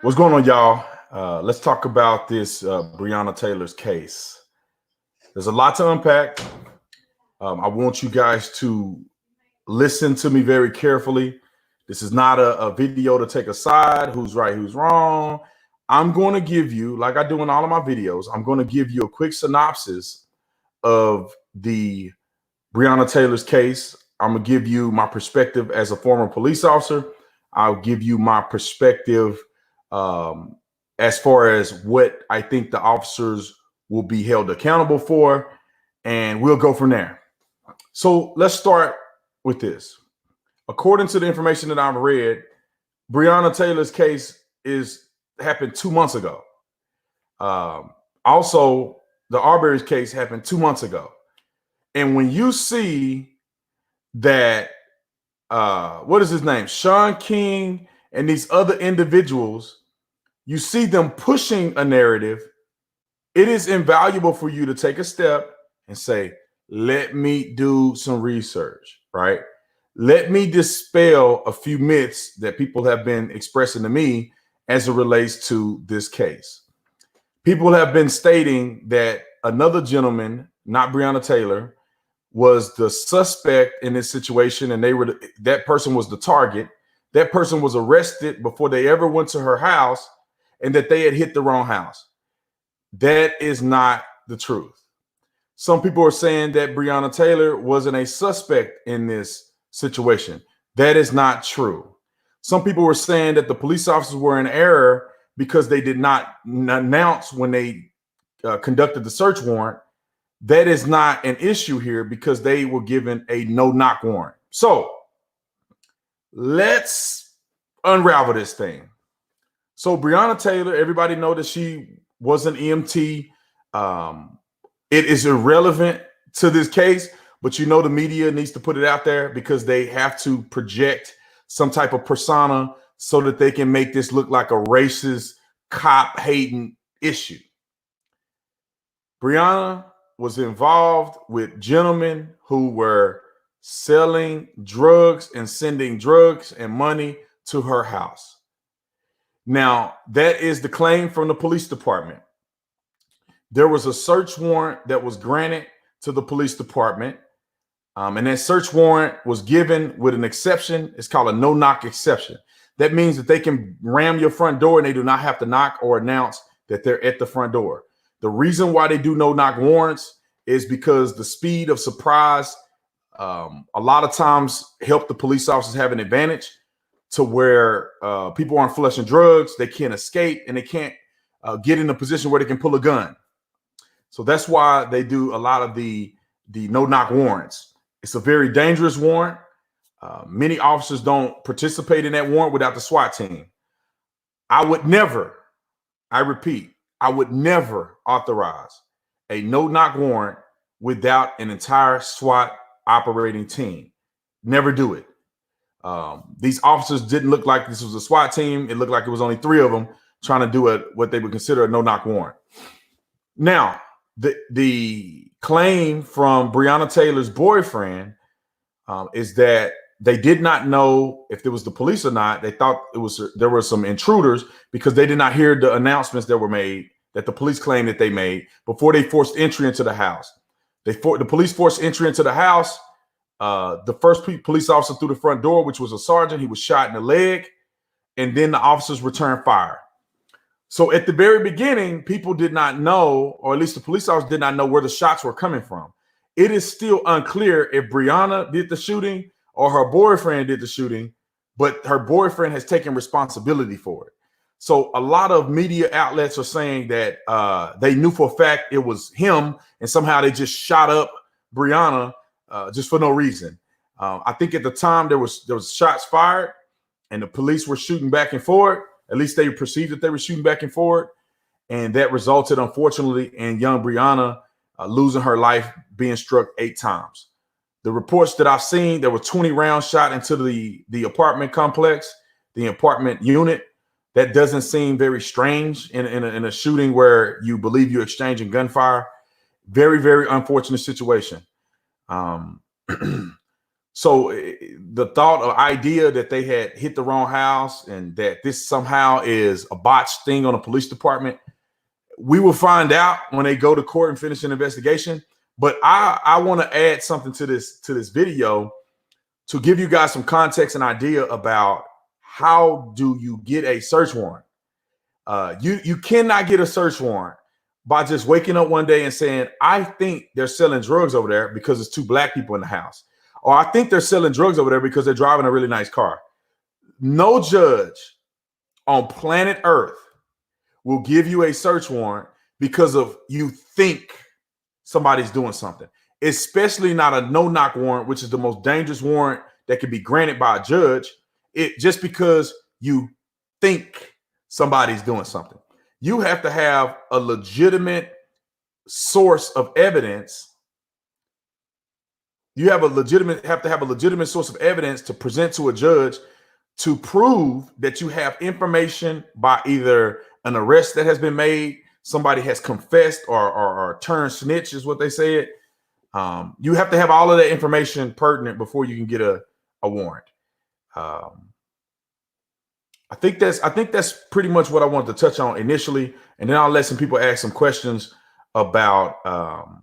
What's going on, y'all? Let's talk about this Breonna Taylor's case. There's a lot to unpack. I want you guys to listen to me very carefully. This is not a video to take a side, who's right, who's wrong. I'm going to give you, like I do in all of my videos, I'm going to give you a quick synopsis of the Breonna Taylor's case. I'm going to give you my perspective as a former police officer. I'll give you my perspective as far as what I think the officers will be held accountable for, and we'll go from there. So let's start with this. According to the information that I've read, Breonna Taylor's case happened 2 months ago. Also, the Arbery's case happened 2 months ago. And when you see that, what is his name? Sean King and these other individuals, you see them pushing a narrative, it is invaluable for you to take a step and say, let me do some research, right? Let me dispel a few myths that people have been expressing to me as it relates to this case. People have been stating that another gentleman, not Breonna Taylor, was the suspect in this situation, and that person was the target. That person was arrested before they ever went to her house, and that they had hit the wrong house. That is not the truth. Some people are saying that Breonna Taylor wasn't a suspect in this situation. That is not true. Some people were saying that the police officers were in error because they did not announce when they conducted the search warrant. That is not an issue here because they were given a no-knock warrant. So let's unravel this thing. So Breonna Taylor, everybody know that she was an EMT. It is irrelevant to this case, but you know the media needs to put it out there because they have to project some type of persona so that they can make this look like a racist, cop-hating issue. Breonna was involved with gentlemen who were selling drugs and sending drugs and money to her house. Now, that is the claim from the police department. There was a search warrant that was granted to the police department, and that search warrant was given with an exception. It's called a no-knock exception. That means that they can ram your front door and they do not have to knock or announce that they're at the front door. The reason why they do no-knock warrants is because the speed of surprise a lot of times help the police officers have an advantage to where people aren't flushing drugs, they can't escape, and they can't get in a position where they can pull a gun. So that's why they do a lot of the no-knock warrants. It's a very dangerous warrant. Many officers don't participate in that warrant without the SWAT team. I would never, I repeat, I would never authorize a no-knock warrant without an entire SWAT operating team. Never do it. These officers didn't look like this was a SWAT team. It looked like it was only 3 of them trying to do what they would consider a no-knock warrant. Now, the claim from Breonna Taylor's boyfriend is that they did not know if it was the police or not. They thought there were some intruders because they did not hear the announcements that were made that the police claimed that they made before they forced entry into the house. The police forced entry into the house. The first police officer through the front door, which was a sergeant, he was shot in the leg, and then the officers returned fire. So at the very beginning, people did not know, or at least the police officers did not know where the shots were coming from. It is still unclear if Breonna did the shooting or her boyfriend did the shooting, but her boyfriend has taken responsibility for it. So a lot of media outlets are saying that they knew for a fact it was him, and somehow they just shot up Breonna just for no reason. I think at the time there was shots fired, and the police were shooting back and forth. At least they perceived that they were shooting back and forth, and that resulted, unfortunately, in young Breonna losing her life, being struck 8 times. The reports that I've seen, there were 20 rounds shot into the apartment complex, the apartment unit. That doesn't seem very strange in a shooting where you believe you're exchanging gunfire. Very, very unfortunate situation. So the thought or idea that they had hit the wrong house and that this somehow is a botched thing on a police department, we will find out when they go to court and finish an investigation. But I want to add something to this video to give you guys some context and idea about how do you get a search warrant. You cannot get a search warrant by just waking up one day and saying, I think they're selling drugs over there because it's 2 black people in the house. Or I think they're selling drugs over there because they're driving a really nice car. No judge on planet Earth will give you a search warrant because of you think somebody's doing something, especially not a no-knock warrant, which is the most dangerous warrant that can be granted by a judge. It just because you think somebody's doing something. You have to have a legitimate source of evidence. You have to have a legitimate source of evidence to present to a judge to prove that you have information by either an arrest that has been made, somebody has confessed or turned snitch is what they said. You have to have all of that information pertinent before you can get a warrant. I think that's pretty much what I wanted to touch on initially, and then I'll let some people ask some questions about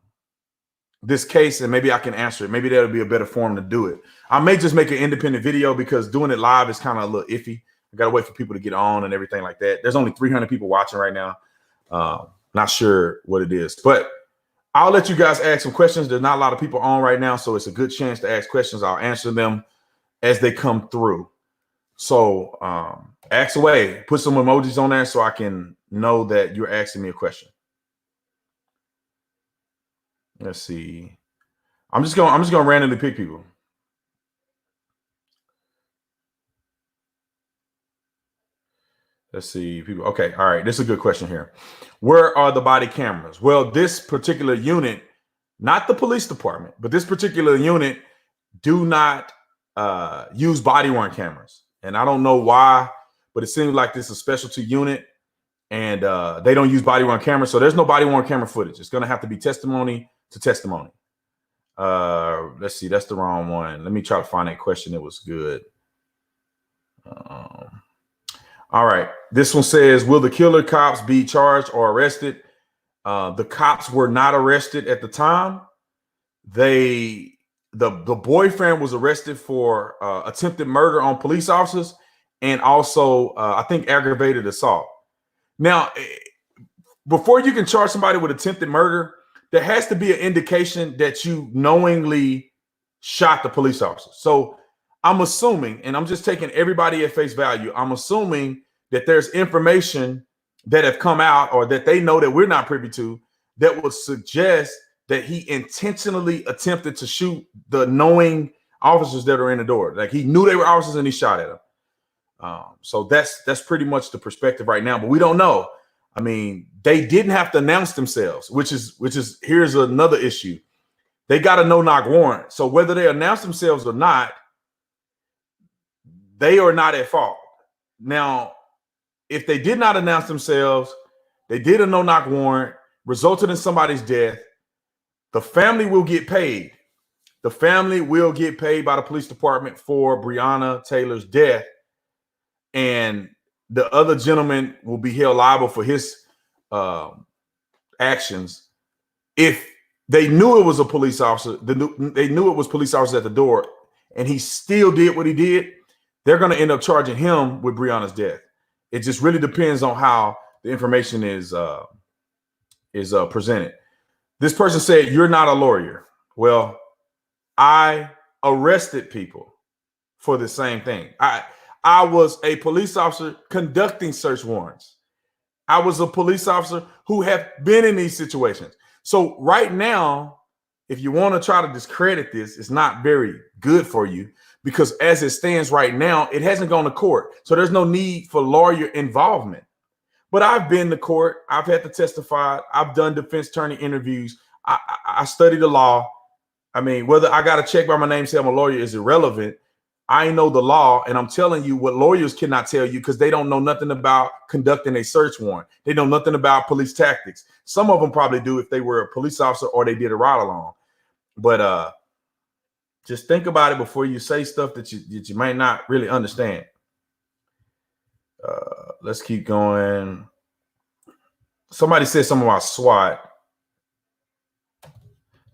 this case, and maybe I can answer it. Maybe that'll be a better form to do it. I may just make an independent video because doing it live is kind of a little iffy. I got to wait for people to get on and everything like that. There's only 300 people watching right now. Not sure what it is, but I'll let you guys ask some questions. There's not a lot of people on right now, so it's a good chance to ask questions. I'll answer them as they come through. So ask away, put some emojis on there so I can know that you're asking me a question. Let's see. I'm just gonna randomly pick people. Let's see people. Okay, all right. This is a good question here. Where are the body cameras? Well, this particular unit, not the police department, but this particular unit do not use body worn cameras. And I don't know why, but it seems like this is a specialty unit and they don't use body worn cameras. So there's no body worn camera footage. It's going to have to be testimony to testimony. Let's see. That's the wrong one. Let me try to find that question. It was good. All right. This one says, will the killer cops be charged or arrested? The cops were not arrested at the time. The boyfriend was arrested for attempted murder on police officers and also, I think, aggravated assault. Now, before you can charge somebody with attempted murder, there has to be an indication that you knowingly shot the police officer. So I'm assuming, and I'm just taking everybody at face value, I'm assuming that there's information that have come out or that they know that we're not privy to that would suggest that he intentionally attempted to shoot the knowing officers that are in the door. Like he knew they were officers and he shot at them. So that's pretty much the perspective right now, but we don't know. I mean, they didn't have to announce themselves, which is here's another issue. They got a no-knock warrant. So whether they announce themselves or not, they are not at fault. Now, if they did not announce themselves, they did a no-knock warrant, resulted in somebody's death, the family will get paid. The family will get paid by the police department for Breonna Taylor's death. And the other gentleman will be held liable for his actions. If they knew it was a police officer, they knew it was police officers at the door, and he still did what he did, they're going to end up charging him with Breonna's death. It just really depends on how the information is presented. This person said, you're not a lawyer. Well, I arrested people for the same thing. I was a police officer conducting search warrants. I was a police officer who have been in these situations. So right now, if you want to try to discredit this, it's not very good for you because as it stands right now, it hasn't gone to court. So there's no need for lawyer involvement. But I've been to court. I've had to testify. I've done defense attorney interviews. I studied the law. I mean, whether I got a check by my name saying I'm a lawyer is irrelevant. I know the law, and I'm telling you what lawyers cannot tell you because they don't know nothing about conducting a search warrant. They know nothing about police tactics. Some of them probably do if they were a police officer or they did a ride along. But Just think about it before you say stuff that you might not really understand. Let's keep going. Somebody said something about SWAT.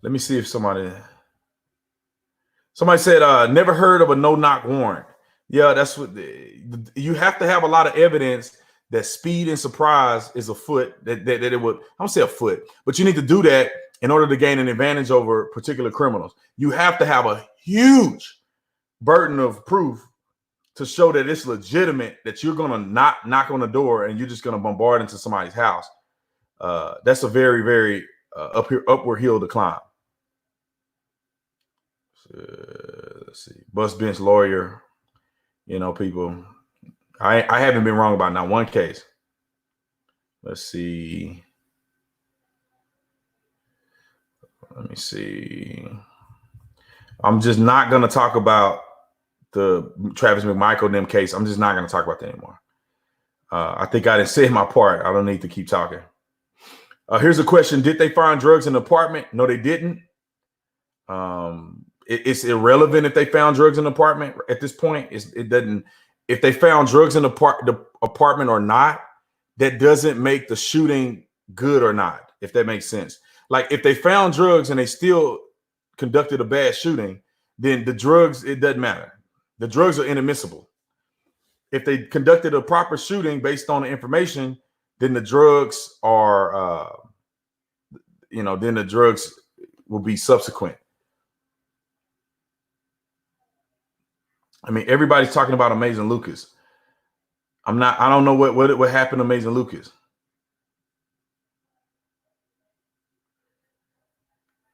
Let me see if somebody said, never heard of a no-knock warrant. Yeah, that's what you have to have a lot of evidence that speed and surprise is afoot, that it would, I don't say afoot, but you need to do that in order to gain an advantage over particular criminals. You have to have a huge burden of proof to show that it's legitimate, that you're going to not knock on the door and you're just going to bombard into somebody's house. That's a very, very upward hill to climb. Let's see. Bus bench lawyer, people. I haven't been wrong about not one case. Let's see. Let me see. I'm just not going to talk about the Travis McMichael and them case. I'm just not going to talk about that anymore. I think I didn't say my part. I don't need to keep talking. Here's a question. Did they find drugs in the apartment? No, they didn't. It's irrelevant if they found drugs in the apartment at this point. It doesn't. If they found drugs in the apartment or not, that doesn't make the shooting good or not, if that makes sense. Like if they found drugs and they still conducted a bad shooting, then the drugs, it doesn't matter. The drugs are inadmissible. If they conducted a proper shooting based on the information, then the drugs are, then the drugs will be subsequent. I mean, everybody's talking about Amazing Lucas. I don't know what happened to Amazing Lucas.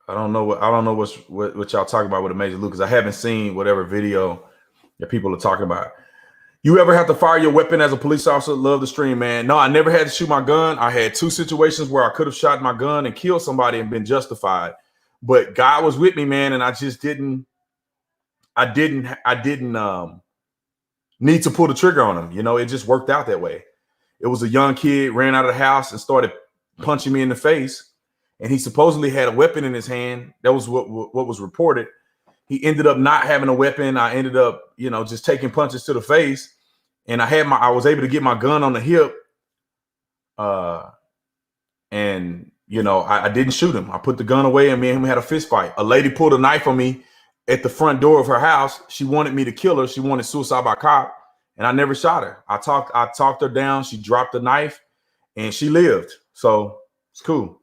I don't know what y'all talking about with Amazing Lucas. I haven't seen whatever video that people are talking about. You ever have to fire your weapon as a police officer? Love the stream, man. No, I never had to shoot my gun. I had 2 situations where I could have shot my gun and killed somebody and been justified, but God was with me, man, and I just didn't. I didn't need to pull the trigger on him. It just worked out that way. It was a young kid, ran out of the house and started punching me in the face. And he supposedly had a weapon in his hand. That was what was reported. He ended up not having a weapon. I ended up, just taking punches to the face. And I was able to get my gun on the hip. And I didn't shoot him. I put the gun away and me and him had a fist fight. A lady pulled a knife on me at the front door of her house. She wanted me to kill her. She wanted suicide by cop, and I never shot her. I talked her down. She dropped the knife, and she lived. So it's cool.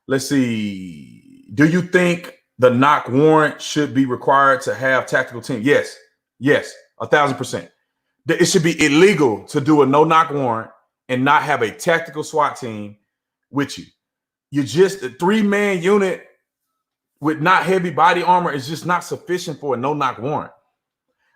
Let's see. Do you think the knock warrant should be required to have tactical team? Yes, 1,000%. It should be illegal to do a no knock warrant and not have a tactical SWAT team with you. You're just a 3-man unit with not heavy body armor is just not sufficient for a no-knock warrant.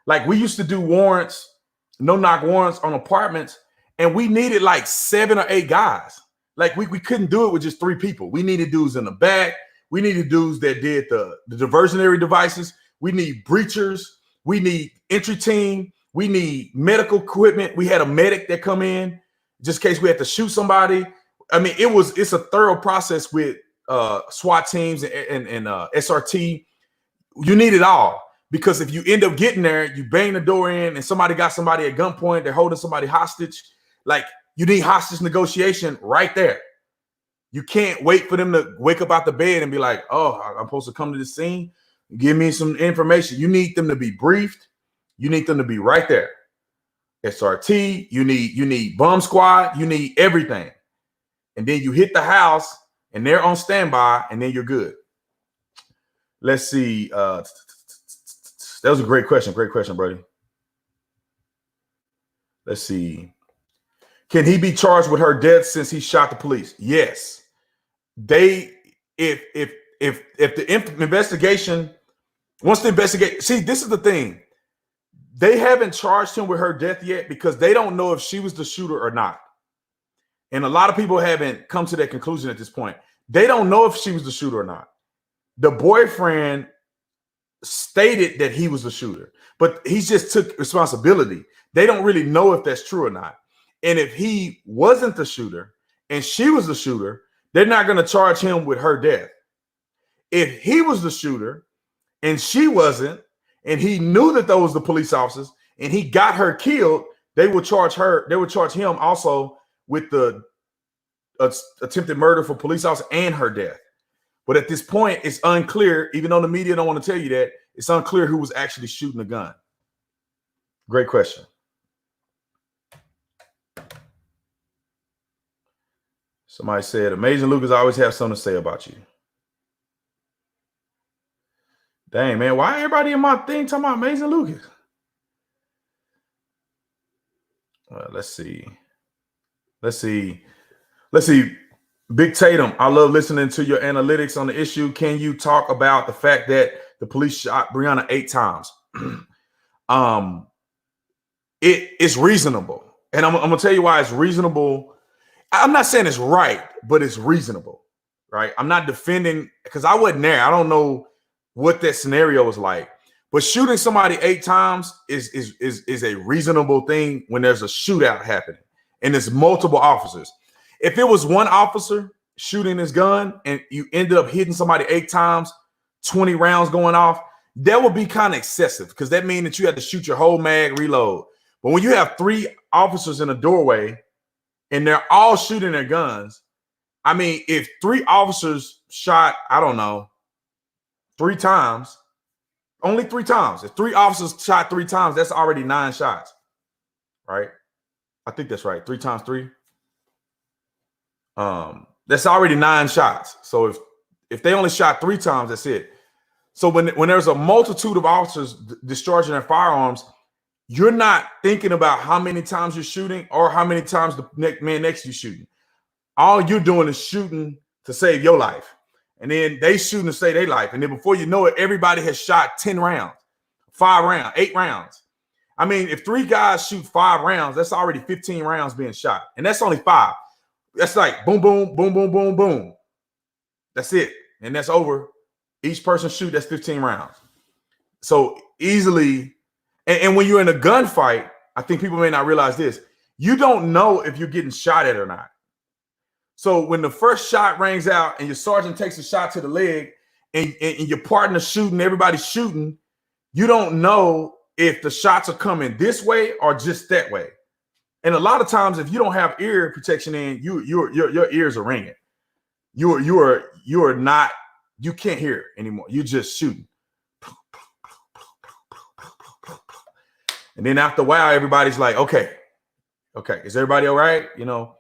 Like we used to do warrants, no-knock warrants on apartments, and we needed like 7 or 8 guys. Like we couldn't do it with just 3 people. We needed dudes in the back. We needed dudes that did the diversionary devices. We need breachers. We need entry team. We need medical equipment. We had a medic that come in just in case we had to shoot somebody. I mean, it's a thorough process with SWAT teams and SRT. You need it all, because if you end up getting there, you bang the door in and somebody got somebody at gunpoint, they're holding somebody hostage. Like you need hostage negotiation right there. You can't wait for them to wake up out the bed and be like, oh, I'm supposed to come to the scene. Give me some information. You need them to be briefed. You need them to be right there. SRT, you need bomb squad, you need everything. And then you hit the house and they're on standby, and then you're good. Let's see. That was a great question. Great question, buddy. Let's see. Can he be charged with her death since he shot the police? Yes. If the investigation, once the investigation, see, this is the thing. They haven't charged him with her death yet because they don't know if she was the shooter or not. And a lot of people haven't come to that conclusion at this point. They don't know if she was the shooter or not. The boyfriend stated that he was the shooter, but he just took responsibility. They don't really know if that's true or not. And if he wasn't the shooter and she was the shooter, they're not going to charge him with her death. If he was the shooter and she wasn't, and he knew that those were the police officers, and he got her killed, they would charge him also with the attempted murder for police officer and her death. But at this point, it's unclear, even though the media don't want to tell you that, it's unclear who was actually shooting the gun. Great question. Somebody said, Amazing Lucas always have something to say about you. Dang, man, why everybody in my thing talking about Amazing Lucas? Let's see. Big Tatum, I love listening to your analytics on the issue. Can you talk about the fact that the police shot Breonna 8 times? It's reasonable. And I'm going to tell you why it's reasonable. I'm not saying it's right, but it's reasonable, right? I'm not defending, because I wasn't there. I don't know what that scenario was like. But shooting somebody 8 times is a reasonable thing when there's a shootout happening and there's multiple officers. If it was one officer shooting his gun and you ended up hitting somebody 8 times, 20 rounds going off, that would be kind of excessive, because that means that you had to shoot your whole mag, reload. But when you have 3 officers in a doorway and they're all shooting their guns, I mean, if 3 officers shot, I don't know, 3 times, only 3 times. If 3 officers shot 3 times, that's already 9 shots, right? I think that's right. 3 times 3. That's already 9 shots. So if they only shot 3 times, that's it. So when there's a multitude of officers discharging their firearms, you're not thinking about how many times you're shooting or how many times the man next to you shooting. All you're doing is shooting to save your life. And then they shooting to save their life. And then before you know it, everybody has shot 10 rounds, 5 rounds, 8 rounds. I mean, if 3 guys shoot 5 rounds, that's already 15 rounds being shot. And that's only 5. That's like boom, boom, boom, boom, boom, boom. That's it. And that's over. Each person shoot, that's 15 rounds. So easily, and when you're in a gunfight, I think people may not realize this. You don't know if you're getting shot at or not. So when the first shot rings out and your sergeant takes a shot to the leg and your partner's shooting, everybody's shooting, you don't know if the shots are coming this way or just that way. And a lot of times, if you don't have ear protection in, your ears are ringing. You are not, you can't hear anymore. You're just shooting. And then after a while, everybody's like, okay, is everybody all right? You know,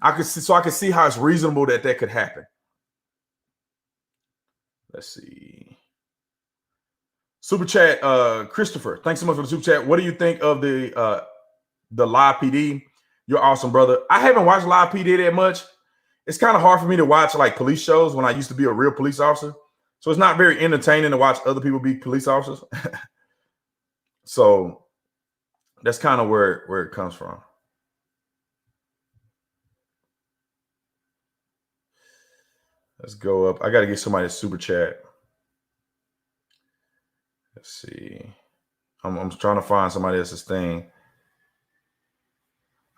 I can see how it's reasonable that could happen. Let's see. Super chat, Christopher. Thanks so much for the super chat. What do you think of the Live PD? You're awesome, brother. I haven't watched Live PD that much. It's kind of hard for me to watch like police shows when I used to be a real police officer. So it's not very entertaining to watch other people be police officers. So that's kind of where it comes from. Let's go up. I got to get somebody a super chat. Let's see. I'm trying to find somebody else's thing.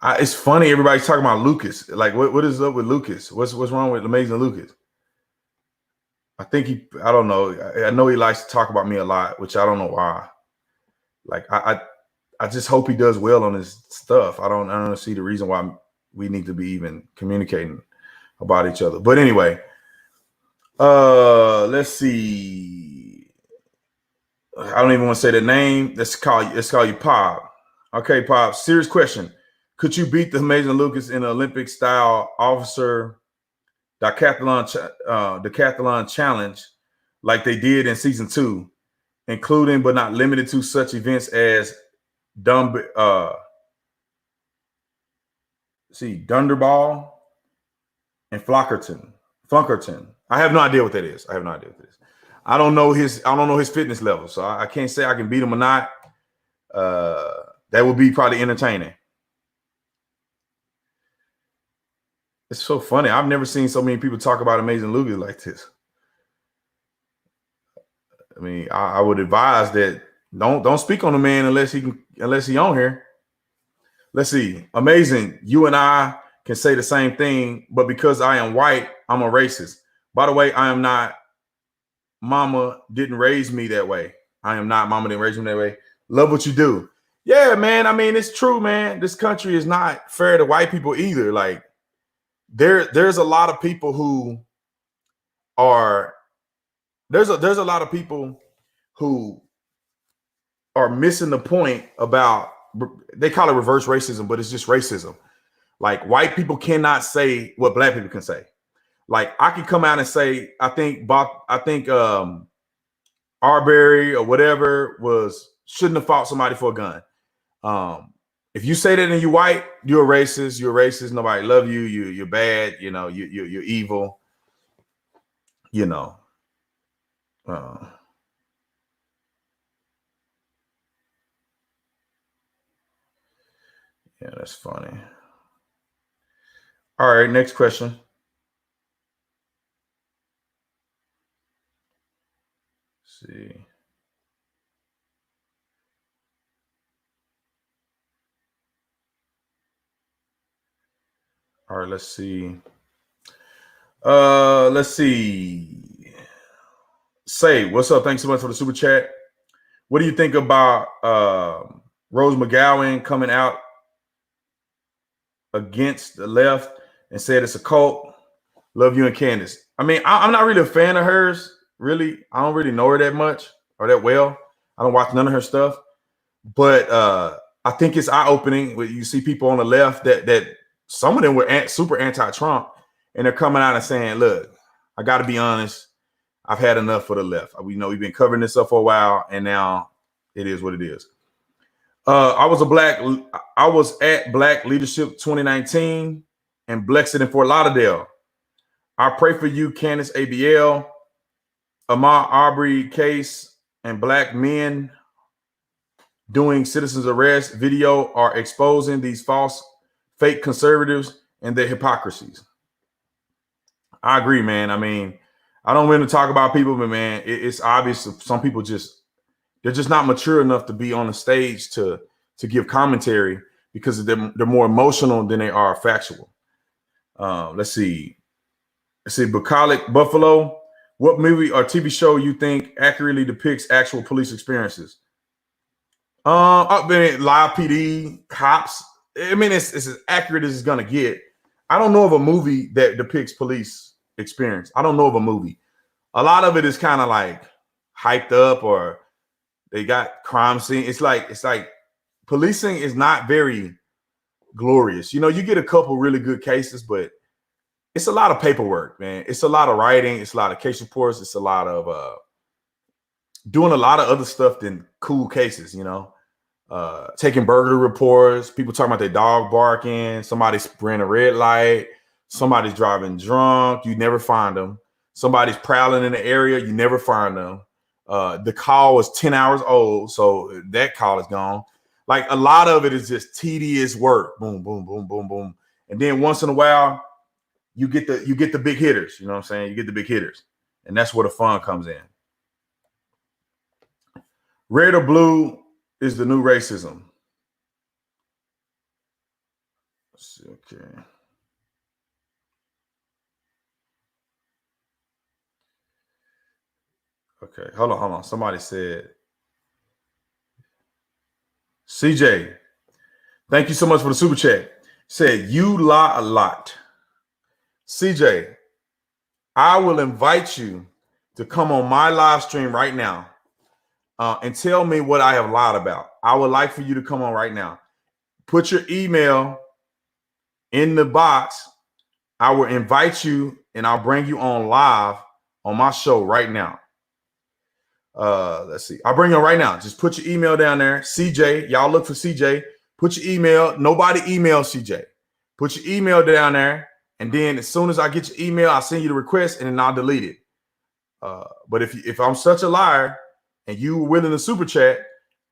It's funny. Everybody's talking about Lucas. Like, what is up with Lucas? What's wrong with Amazing Lucas? I think I don't know. I know he likes to talk about me a lot, which I don't know why. Like, I just hope he does well on his stuff. I don't see the reason why we need to be even communicating about each other. But anyway, let's see. I don't even want to say the name. Let's call you Pop. Okay, Pop. Serious question. Could you beat the Amazing Lucas in an Olympic style officer decathlon challenge like they did in season 2, including but not limited to such events as Dunderball and Flunkerton. I have no idea what that is. I don't know his fitness level, so I can't say I can beat him or not. That would be probably entertaining. It's so funny. I've never seen so many people talk about Amazing Lucas like this. I mean, I would advise that don't speak on the man unless he on here. Let's see. Amazing. You and I can say the same thing, but because I am white, I'm a racist. By the way, I am not. mama didn't raise me that way. I am not. Mama didn't raise me that way. Love what you do. Yeah, man. I mean, it's true, man. This country is not fair to white people either. Like there's a lot of people who are there's a lot of people who are missing the point about, they call it reverse racism, but it's just racism. Like white people cannot say what black people can say. Like I can come out and say, I think Arbery or whatever shouldn't have fought somebody for a gun. If you say that and you white, you're a racist. You're a racist. Nobody love you. You're bad. You know, you're evil. You know. Yeah, that's funny. All right, next question. Let's see. All right, let's see. Let's see. Say, what's up? Thanks so much for the super chat. What do you think about Rose McGowan coming out against the left and said it's a cult? Love you and Candace. I mean, I'm not really a fan of hers. Really, I don't really know her that much or that well. I don't watch none of her stuff. But I think it's eye-opening when you see people on the left that some of them were super anti-Trump, and they're coming out and saying, look, I got to be honest. I've had enough for the left. We know we've been covering this up for a while, and now it is what it is. I was at Black Leadership 2019 in Blexit and Fort Lauderdale. I pray for you, Candace ABL, Ahmaud Arbery case, and black men doing citizens arrest video are exposing these false, fake conservatives and their hypocrisies. I agree, man. I mean, I don't really talk about people, but man, it's obvious some people they're just not mature enough to be on the stage to give commentary because they're more emotional than they are factual. Let's see. Bucolic Buffalo. What movie or TV show you think accurately depicts actual police experiences? I've been Live PD, Cops. I mean, it's as accurate as it's gonna get. I don't know of a movie that depicts police experience. I don't know of a movie. A lot of it is kind of like hyped up, or they got crime scene. It's like policing is not very glorious. You know, you get a couple really good cases, but it's a lot of paperwork, man. It's a lot of writing. It's a lot of case reports. It's a lot of doing a lot of other stuff than cool cases, you know. Taking burglary reports, people talking about their dog barking, somebody's spraying a red light, somebody's driving drunk, you never find them. Somebody's prowling in the area, you never find them. The call was 10 hours old, so that call is gone. Like a lot of it is just tedious work. Boom, boom, boom, boom, boom. And then once in a while, you get the big hitters, you know what I'm saying? You get the big hitters. And that's where the fun comes in. Red or blue is the new racism. Let's see, okay. Okay, hold on. Somebody said, CJ, thank you so much for the super chat. Said, you lie a lot. CJ, I will invite you to come on my live stream right now and tell me what I have lied about. I would like for you to come on right now. Put your email in the box. I will invite you and I'll bring you on live on my show right now. Let's see. I'll bring you on right now. Just put your email down there. CJ, y'all look for CJ. Put your email. Nobody email CJ. Put your email down there. And then as soon as I get your email, I'll send you the request and then I'll delete it. But if I'm such a liar and you were willing to super chat,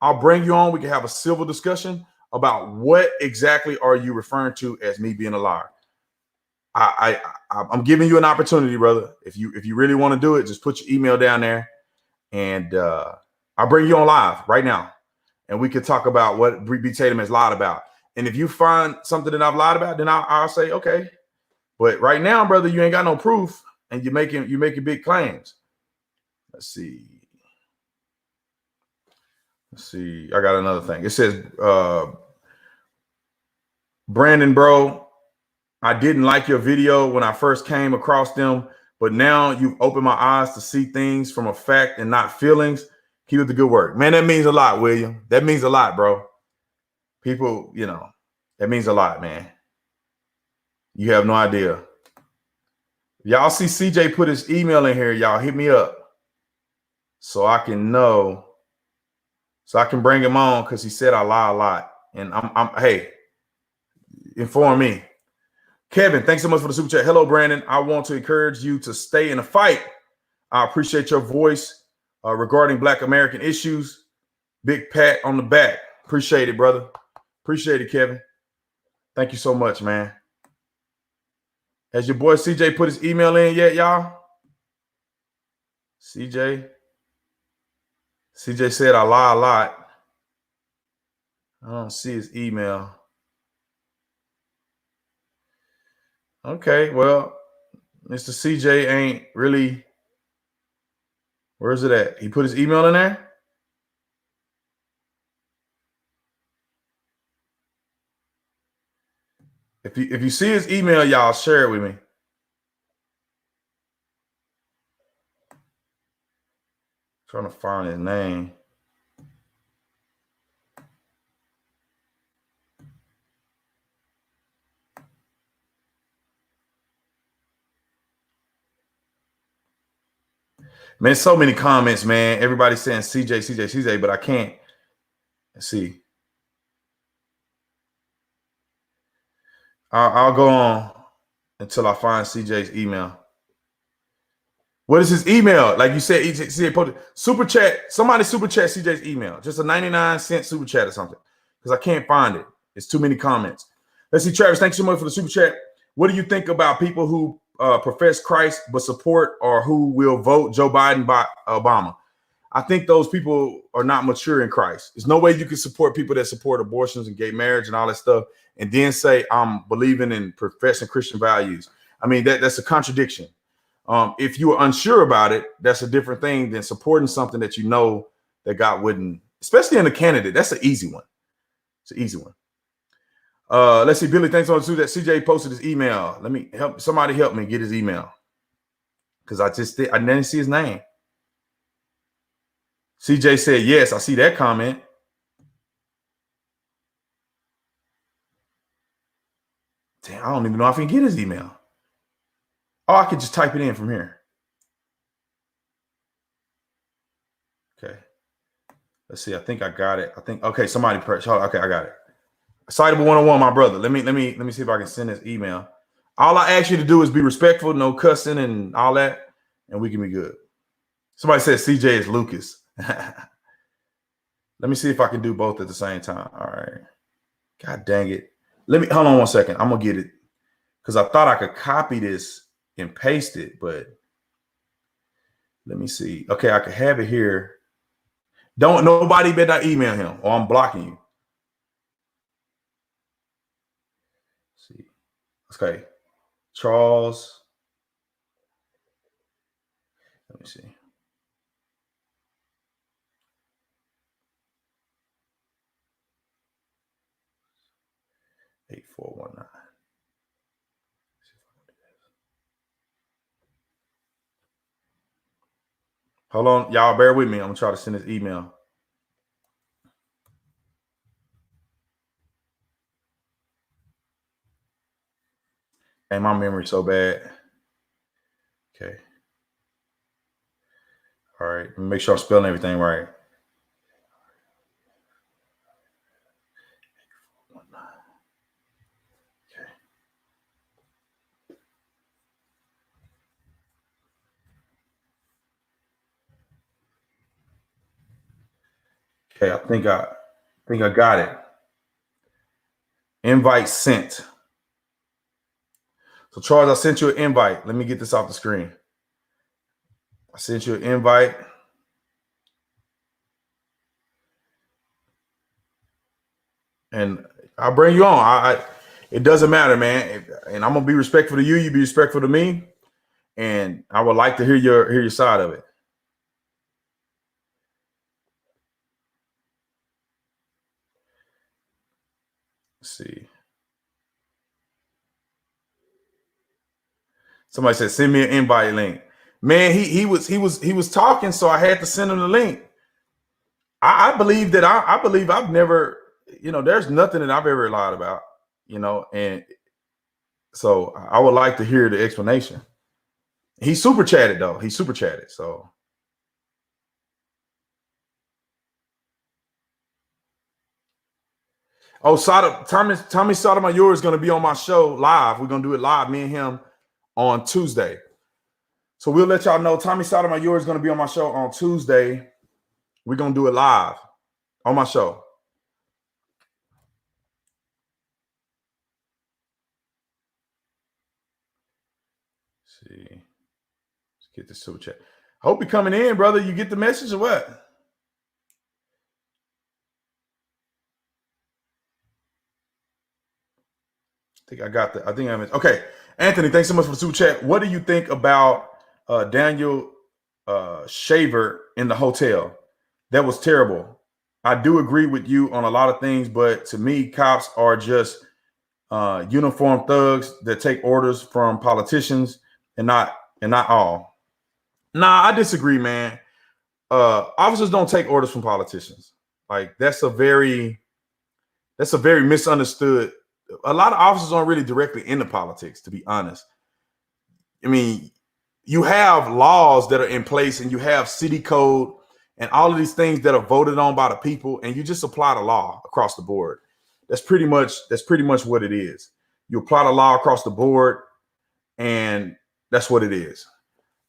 I'll bring you on. We can have a civil discussion about what exactly are you referring to as me being a liar. I'm giving you an opportunity, brother. If you really want to do it, just put your email down there, and I'll bring you on live right now, and we could talk about what B. Tatum has lied about. And if you find something that I've lied about, then I'll say okay. But right now, brother, you ain't got no proof, and you're making big claims. Let's see. Let's see. I got another thing. It says, Brandon, bro, I didn't like your video when I first came across them, but now you've opened my eyes to see things from a fact and not feelings. Keep up the good work. Man, that means a lot, William. That means a lot, bro. People, you know, that means a lot, man. You have no idea. Y'all see CJ put his email in here. Y'all hit me up so I can know, so I can bring him on, because he said I lie a lot. And hey, inform me. Kevin, thanks so much for the super chat. Hello, Brandon. I want to encourage you to stay in the fight. I appreciate your voice regarding Black American issues. Big pat on the back. Appreciate it, brother. Appreciate it, Kevin. Thank you so much, man. Has your boy CJ put his email in yet, y'all? CJ said I lie a lot. I don't see his email. Okay, well, Mr. CJ ain't really. Where is it at? He put his email in there? If you see his email, y'all share it with me. Trying to find his name. Man, so many comments, man. Everybody saying CJ, but I can't. Let's see. I'll go on until I find CJ's email. What is his email? Like you said, CJ posted super chat. Somebody super chat CJ's email. Just a 99-cent super chat or something, because I can't find it. It's too many comments. Let's see, Travis. Thanks so much for the super chat. What do you think about people who profess Christ but support or who will vote Joe Biden by Obama? I think those people are not mature in Christ. There's no way you can support people that support abortions and gay marriage and all that stuff and then say I'm believing in professing Christian values. I mean, that's a contradiction. If you are unsure about it, that's a different thing than supporting something that you know that God wouldn't, especially in a candidate. That's an easy one. It's an easy one. Let's see, Billy, thanks so much. That CJ posted his email. Let me help somebody help me get his email, because I didn't see his name. CJ said yes. I see that comment. Damn, I don't even know if I can get his email. Oh, I could just type it in from here. Okay. Let's see. I think I got it. Okay, somebody press. Okay, I got it. Excitable 101, my brother. Let me see if I can send this email. All I ask you to do is be respectful, no cussing and all that, and we can be good. Somebody said CJ is Lucas. Let me see if I can do both at the same time. All right. God dang it. Hold on one second. I'm gonna get it, because I thought I could copy this and paste it, but let me see. Okay, I could have it here. Nobody better email him or I'm blocking you. Let's see. Okay. Charles. Let me see. 8419. Hold on, y'all. Bear with me. I'm gonna try to send this email. And my memory's so bad. Okay. All right. Make sure I'm spelling everything right. Okay, I think I got it. Invite sent. So Charles, I sent you an invite. Let me get this off the screen. I sent you an invite. And I'll bring you on. It doesn't matter, man. And I'm gonna be respectful to you. You be respectful to me. And I would like to hear your side of it. Somebody said, send me an invite link. Man, he was talking, so I had to send him the link. I believe that I believe I've never, there's nothing that I've ever lied about, and so I would like to hear the explanation. He super chatted though. He super chatted. So Tommy Sotomayor is going to be on my show live. We're going to do it live, me and him, on Tuesday. So we'll let y'all know Tommy Sotomayor is going to be on my show on Tuesday. We're going to do it live on my show. Let's see. Let's get this super chat. Hope you're coming in, brother. You get the message or what? Okay. Anthony, thanks so much for the super chat. What do you think about Daniel Shaver in the hotel? That was terrible. I do agree with you on a lot of things, but to me, cops are just uniformed thugs that take orders from politicians and not all. Nah, I disagree, man. Officers don't take orders from politicians. Like that's a very misunderstood. A lot of officers aren't really directly into politics, to be honest. I mean, you have laws that are in place and you have city code and all of these things that are voted on by the people, and you just apply the law across the board. That's pretty much what it is. You apply the law across the board, and that's what it is.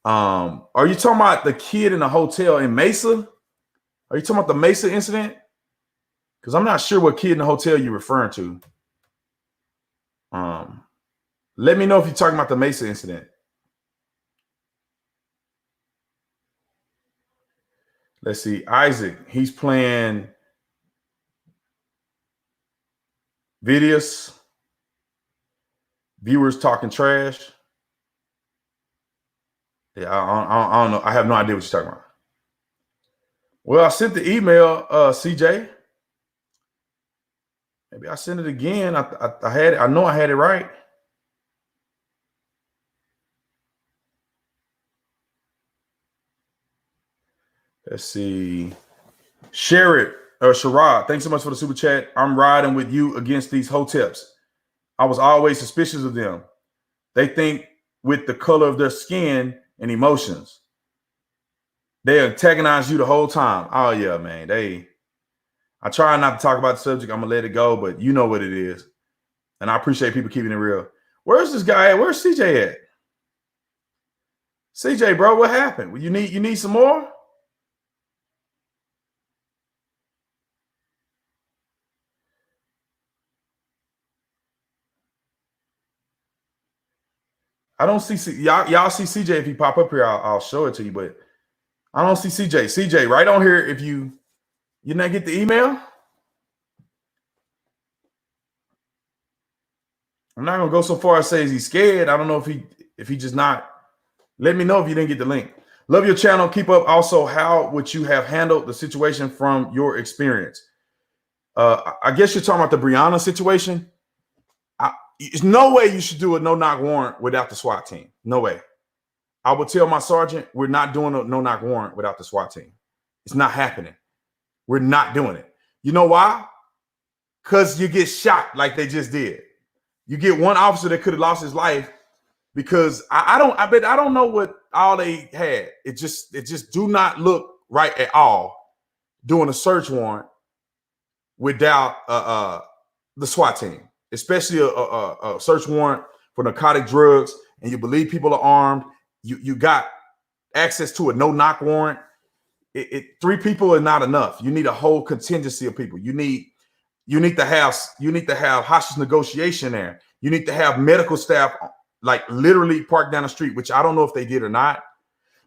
Are you talking about the kid in the hotel in Mesa? Are you talking about the Mesa incident? Because I'm not sure what kid in the hotel you're referring to. Let me know if you're talking about the Mesa incident. Let's see. Isaac, he's playing videos. Viewers talking trash. Yeah, I don't know. I have no idea what you're talking about. Well, I sent the email, CJ. Maybe I sent it again. I had it. I know I had it right. Let's see. Share it. Sherrod, thanks so much for the super chat. I'm riding with you against these hoteps. I was always suspicious of them. They think with the color of their skin and emotions. They antagonize you the whole time. Oh, yeah, man. I try not to talk about the subject. I'm going to let it go, but you know what it is. And I appreciate people keeping it real. Where's this guy at? Where's CJ at? CJ, bro, what happened? You need some more? I don't see y'all see CJ. If he pop up here, I'll show it to you, but I don't see CJ. CJ, right on here. If you not get the email, I'm not gonna go so far as say he's scared. I don't know if he just not. Let me know if you didn't get the link. Love your channel. Keep up. Also, how would you have handled the situation from your experience? I guess you're talking about the Breonna situation. There's no way you should do a no-knock warrant without the SWAT team. No way. I would tell my sergeant, we're not doing a no-knock warrant without the SWAT team. It's not happening. We're not doing it. You know why? Because you get shot like they just did. You get one officer that could have lost his life because I don't know what all they had. It just do not look right at all doing a search warrant without the SWAT team, especially a search warrant for narcotic drugs, and you believe people are armed. You got access to a no-knock warrant. Three people is not enough. You need a whole contingency of people. You need to have hostage negotiation there. You need to have medical staff like literally parked down the street, which I don't know if they did or not.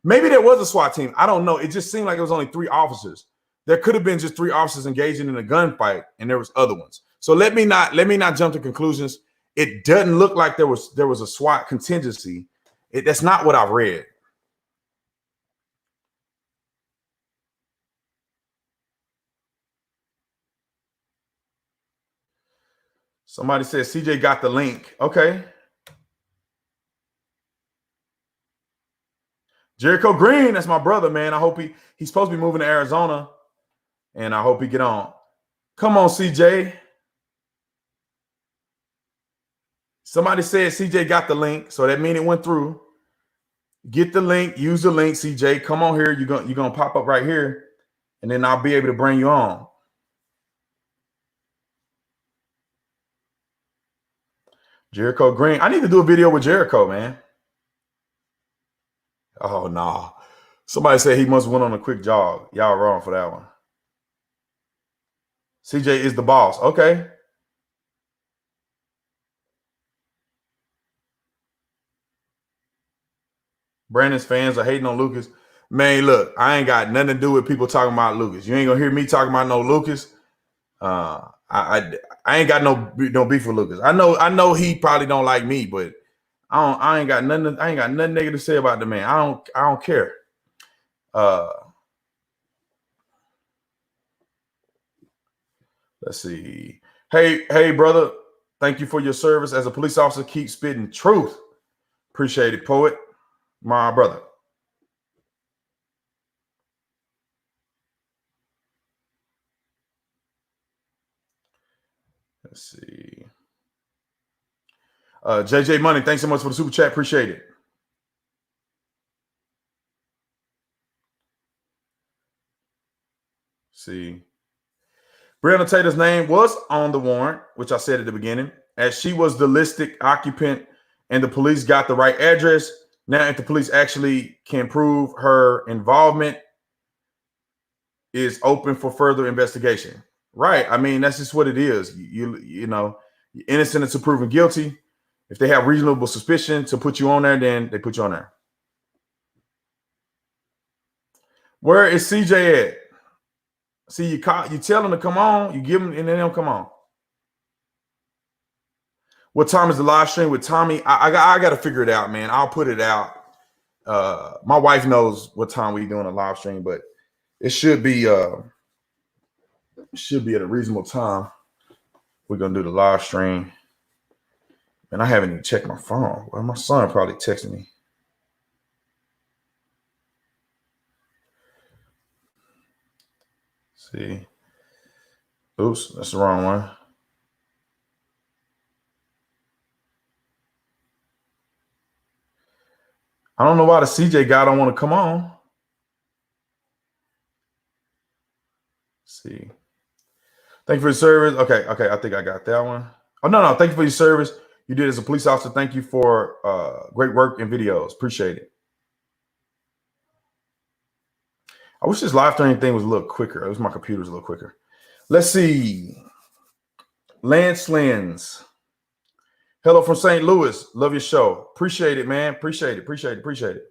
Maybe there was a SWAT team. I don't know. It just seemed like it was only 3 officers. There could have been just 3 officers engaging in a gunfight, and there was other ones. So let me not jump to conclusions. It doesn't look like there was a SWAT contingency. That's not what I've read. Somebody said CJ got the link. Okay. Jericho Green, that's my brother, man. I hope he's supposed to be moving to Arizona, and I hope he get on. Come on, CJ. Somebody said CJ got the link, so that means it went through. Get the link, use the link, CJ. Come on here. You're gonna pop up right here, and then I'll be able to bring you on. Jericho Green. I need to do a video with Jericho, man. Oh no. Somebody said he must have went on a quick jog. Y'all wrong for that one. CJ is the boss. Okay. Brandon's fans are hating on Lucas. Man, look, I ain't got nothing to do with people talking about Lucas. You ain't gonna hear me talking about no Lucas. I ain't got no beef with Lucas. I know he probably don't like me, but I ain't got nothing negative to say about the man. I don't care. Let's see. Hey, brother. Thank you for your service as a police officer. Keep spitting truth. Appreciate it, poet. My brother. Let's see. JJ Money, thanks so much for the super chat. Appreciate it. See. Breonna Tatum's name was on the warrant, which I said at the beginning, as she was the listed occupant and the police got the right address. Now, if the police actually can prove her involvement, is open for further investigation. Right. I mean, that's just what it is. You know, innocent until proven guilty. If they have reasonable suspicion to put you on there, then they put you on there. Where is CJ at? See, you tell them to come on, you give them, and then they'll come on. What time is the live stream with Tommy? I got to figure it out, man. I'll put it out. My wife knows what time we doing a live stream, but it should be at a reasonable time. We're gonna do the live stream, and I haven't even checked my phone. Well, my son probably texted me. See, oops, that's the wrong one. I don't know why the CJ guy don't want to come on. Let's see. Thank you for your service. Okay, I think I got that one. Oh, no. Thank you for your service you did as a police officer. Thank you for great work and videos. Appreciate it. I wish this live stream thing was a little quicker. I wish my computer was a little quicker. Let's see. Lance Lens. Hello from St. Louis. Love your show. Appreciate it, man. Appreciate it.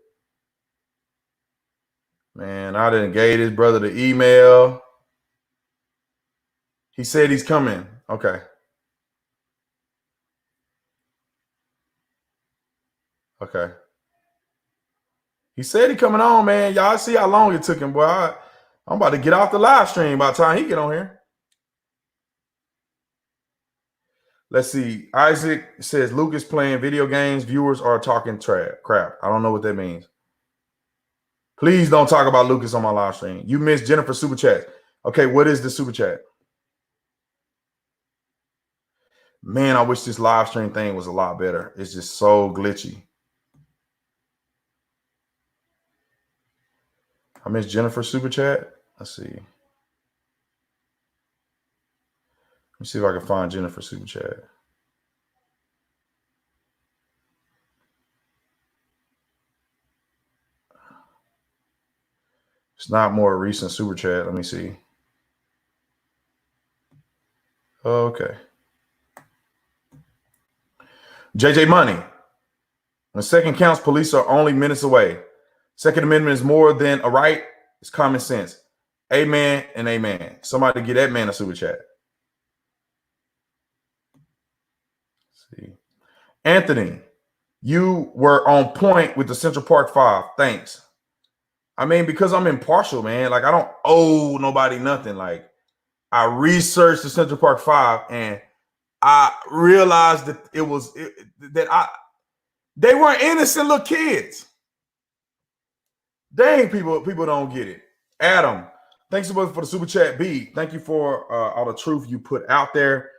Man, I didn't gave his brother the email. He said he's coming. Okay. He said he coming on, man. Y'all see how long it took him, boy. I'm about to get off the live stream by the time he get on here. Let's see. Isaac says Lucas playing video games. Viewers are talking crap. I don't know what that means. Please don't talk about Lucas on my live stream. You missed Jennifer super chat. Okay, what is the super chat? Man, I wish this live stream thing was a lot better. It's just so glitchy. I missed Jennifer super chat. Let's see. Let me see if I can find Jennifer super chat. It's not more recent super chat. Let me see. Okay. JJ Money. When second counts, police are only minutes away. Second Amendment is more than a right. It's common sense. Amen and amen. Somebody get that man a super chat. Let's see. Anthony, you were on point with the Central Park 5. Thanks. I mean, because I'm impartial, man. Like, I don't owe nobody nothing. Like, I researched the Central Park 5 and I realized that they weren't innocent little kids. Dang, people don't get it. Adam, thanks so much for the super chat. B, thank you for all the truth you put out there.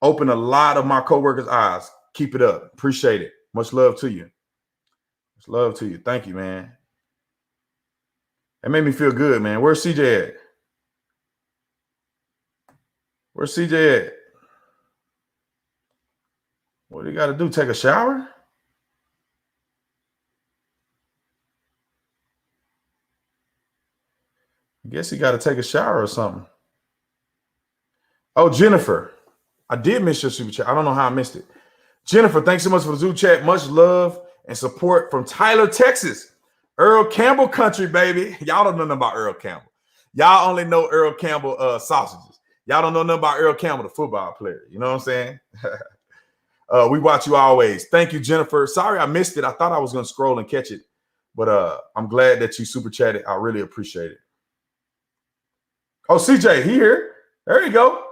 Open a lot of my coworkers' eyes. Keep it up. Appreciate it. Much love to you. Much love to you. Thank you, man. That made me feel good, man. Where's CJ at? Where's CJ at? What do you got to do? Take a shower? I guess he got to take a shower or something. Oh, Jennifer. I did miss your super chat. I don't know how I missed it. Jennifer, thanks so much for the super chat. Much love and support from Tyler, Texas. Earl Campbell country, baby. Y'all don't know nothing about Earl Campbell. Y'all only know Earl Campbell sausages. Y'all don't know nothing about Earl Campbell, the football player. You know what I'm saying? We watch you always. Thank you, Jennifer. Sorry I missed it. I thought I was going to scroll and catch it. But I'm glad that you super chatted. I really appreciate it. Oh, CJ, here. There you go.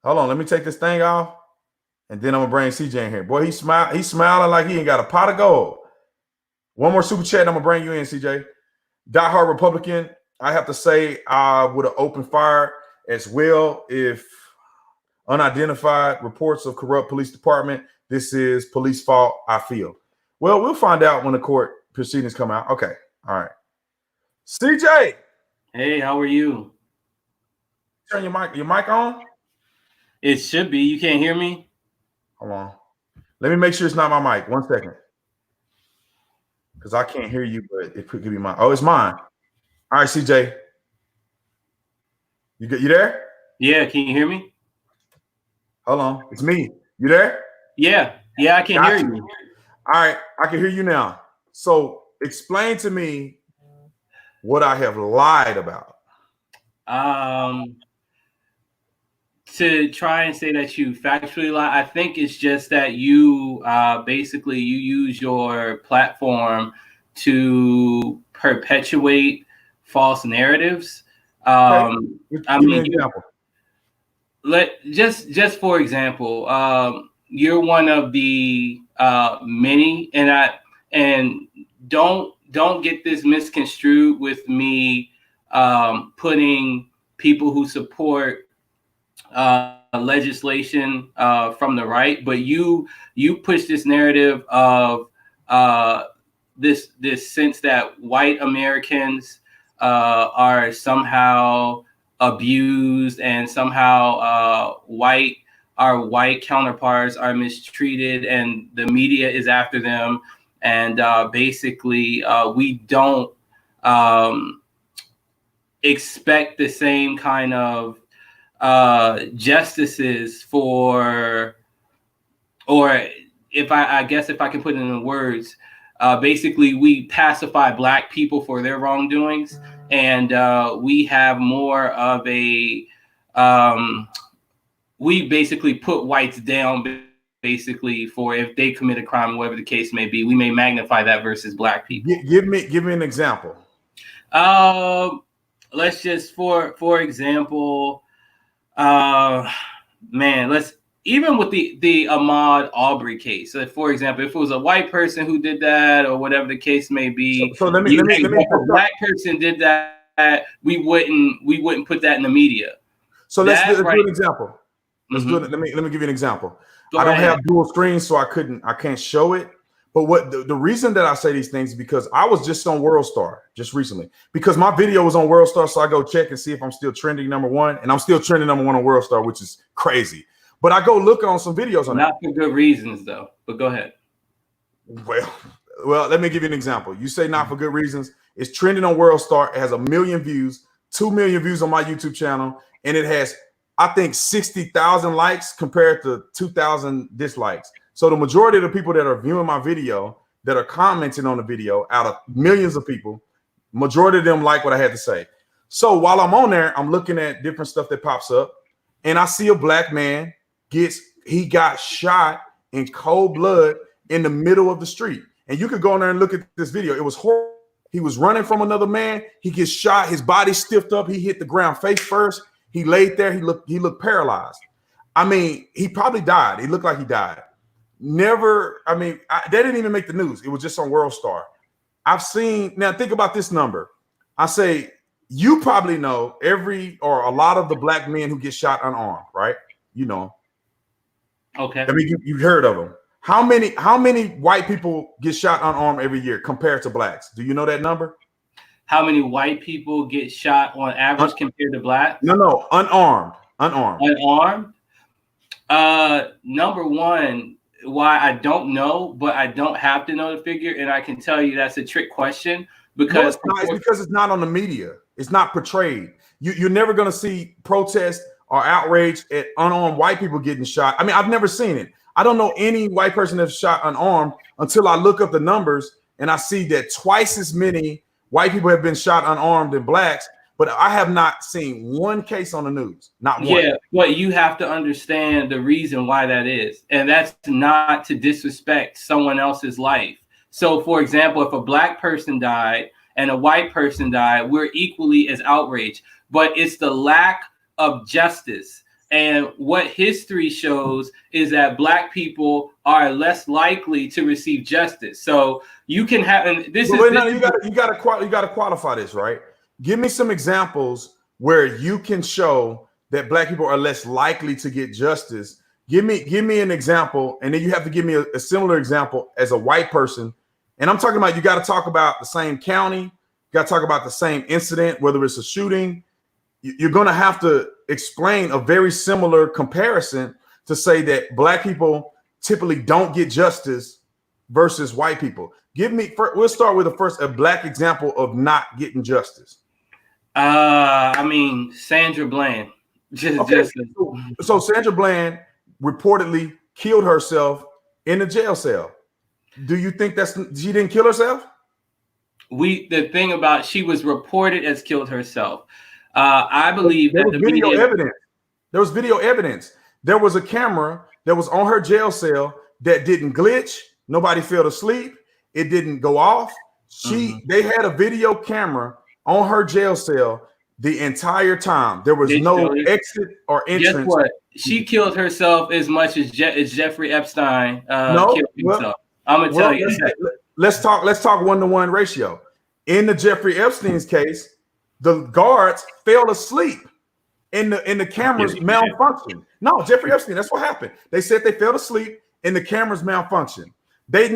Hold on. Let me take this thing off. And then I'm going to bring CJ in here. Boy, he's smiling like he ain't got a pot of gold. One more super chat. I'm going to bring you in, CJ. Diehard Republican. I have to say I would have opened fire as well if unidentified reports of corrupt police department. This is police fault, I feel. Well, we'll find out when the court proceedings come out. Okay. All right. CJ. Hey, how are you? Turn your mic on? It should be. You can't hear me? Hold on. Let me make sure it's not my mic. 1 second. Because I can't hear you, but it could be mine. Oh, it's mine. All right, CJ. You there? Yeah, can you hear me? Hold on. It's me. You there? Yeah, I can hear you. All right, I can hear you now. So explain to me what I have lied about. To try and say that you factually lie, I think it's just that you basically you use your platform to perpetuate false narratives. Okay. Give me an example. Just for example, you're one of the many, and don't get this misconstrued with me putting people who support legislation from the right, but you push this narrative of this sense that white Americans are somehow abused and somehow our white counterparts are mistreated and the media is after them, and basically we don't expect the same kind of justices for, or if I guess if I can put it in words, basically we pacify Black people for their wrongdoings, and we have more of a we basically put whites down basically for if they commit a crime, whatever the case may be. We may magnify that versus Black people. Give me an example. Let's just for example, let's even with the Ahmaud Arbery case. So for example, if it was a white person who did that or whatever the case may be, so let me if a Black person did that, we wouldn't put that in the media. So let's do an example. Let's do it. Let me give you an example. I don't have dual screens, so I can't show it. But what the reason that I say these things is because I was just on WorldStar just recently, because my video was on WorldStar, so I go check and see if I'm still trending #1, and I'm still trending #1 on WorldStar, which is crazy. But I go look on some videos on not for good reasons though. But go ahead. Well, let me give you an example. You say not for good reasons. It's trending on WorldStar. It has 1 million views, 2 million views on my YouTube channel, and it has, I think, 60,000 likes compared to 2,000 dislikes. So the majority of the people that are viewing my video, that are commenting on the video, out of millions of people, majority of them like what I had to say. So while I'm on there, I'm looking at different stuff that pops up, and I see a Black man got shot in cold blood in the middle of the street. And you could go in there and look at this video. It was horrible. He was running from another man. He gets shot. His body stiffed up. He hit the ground face first. He laid there. He looked paralyzed. I mean, he probably died. He looked like he died. They didn't even make the news. It was just on WorldStar. I've seen, now think about this number. I say, you probably know every or a lot of the black men who get shot unarmed, right? You know. Okay. I mean, you've heard of them. How many white people get shot unarmed every year compared to blacks? Do you know that number? How many white people get shot on average compared to blacks? No, unarmed. Unarmed. Number one, why I don't know, but I don't have to know the figure, and I can tell you that's a trick question because it's because it's not on the media. It's not portrayed. You're never going to see protest or outrage at unarmed white people getting shot. I mean, I've never seen it. I don't know any white person that's shot unarmed until I look up the numbers and I see that twice as many white people have been shot unarmed than blacks. But I have not seen one case on the news. Not one. Yeah, but you have to understand the reason why that is. And that's not to disrespect someone else's life. So, for example, if a black person died and a white person died, we're equally as outraged. But it's the lack of justice. And what history shows is that black people are less likely to receive justice. So you can have, and this is. You got to qualify this, right? Give me some examples where you can show that black people are less likely to get justice. Give me an example, and then you have to give me a similar example as a white person. And I'm talking about, you got to talk about the same county, you got to talk about the same incident, whether it's a shooting. You're going to have to explain a very similar comparison to say that black people typically don't get justice versus white people. We'll start with a black example of not getting justice. I mean, Sandra Bland. So Sandra Bland reportedly killed herself in a jail cell. Do you think she didn't kill herself? The thing about, she was reported as killed herself. I believe there was video evidence. There was video evidence. There was a camera that was on her jail cell that didn't glitch. Nobody fell asleep. It didn't go off. They had a video camera on her jail cell the entire time. There was no exit or entrance. Guess what? She killed herself as much as Jeffrey Epstein killed himself. I'm gonna tell you. Let's talk 1-to-1 ratio. In the Jeffrey Epstein's case, the guards fell asleep and the cameras malfunctioned. No, Jeffrey Epstein, that's what happened. They said they fell asleep and the cameras malfunctioned. They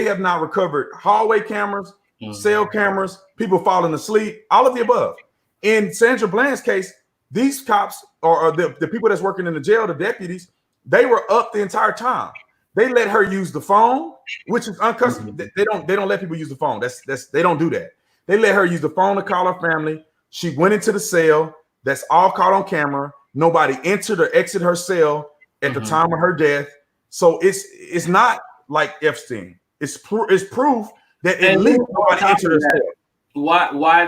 have not recovered hallway cameras, cell cameras, people falling asleep, all of the above. In Sandra Bland's case, these cops or the people that's working in the jail, the deputies, they were up the entire time. They let her use the phone, which is uncustomary. They don't let people use the phone. They don't do that. They let her use the phone to call her family. She went into the cell. That's all caught on camera. Nobody entered or exited her cell at the time of her death. So it's not like Epstein. It's proof that at least nobody entered her cell. Why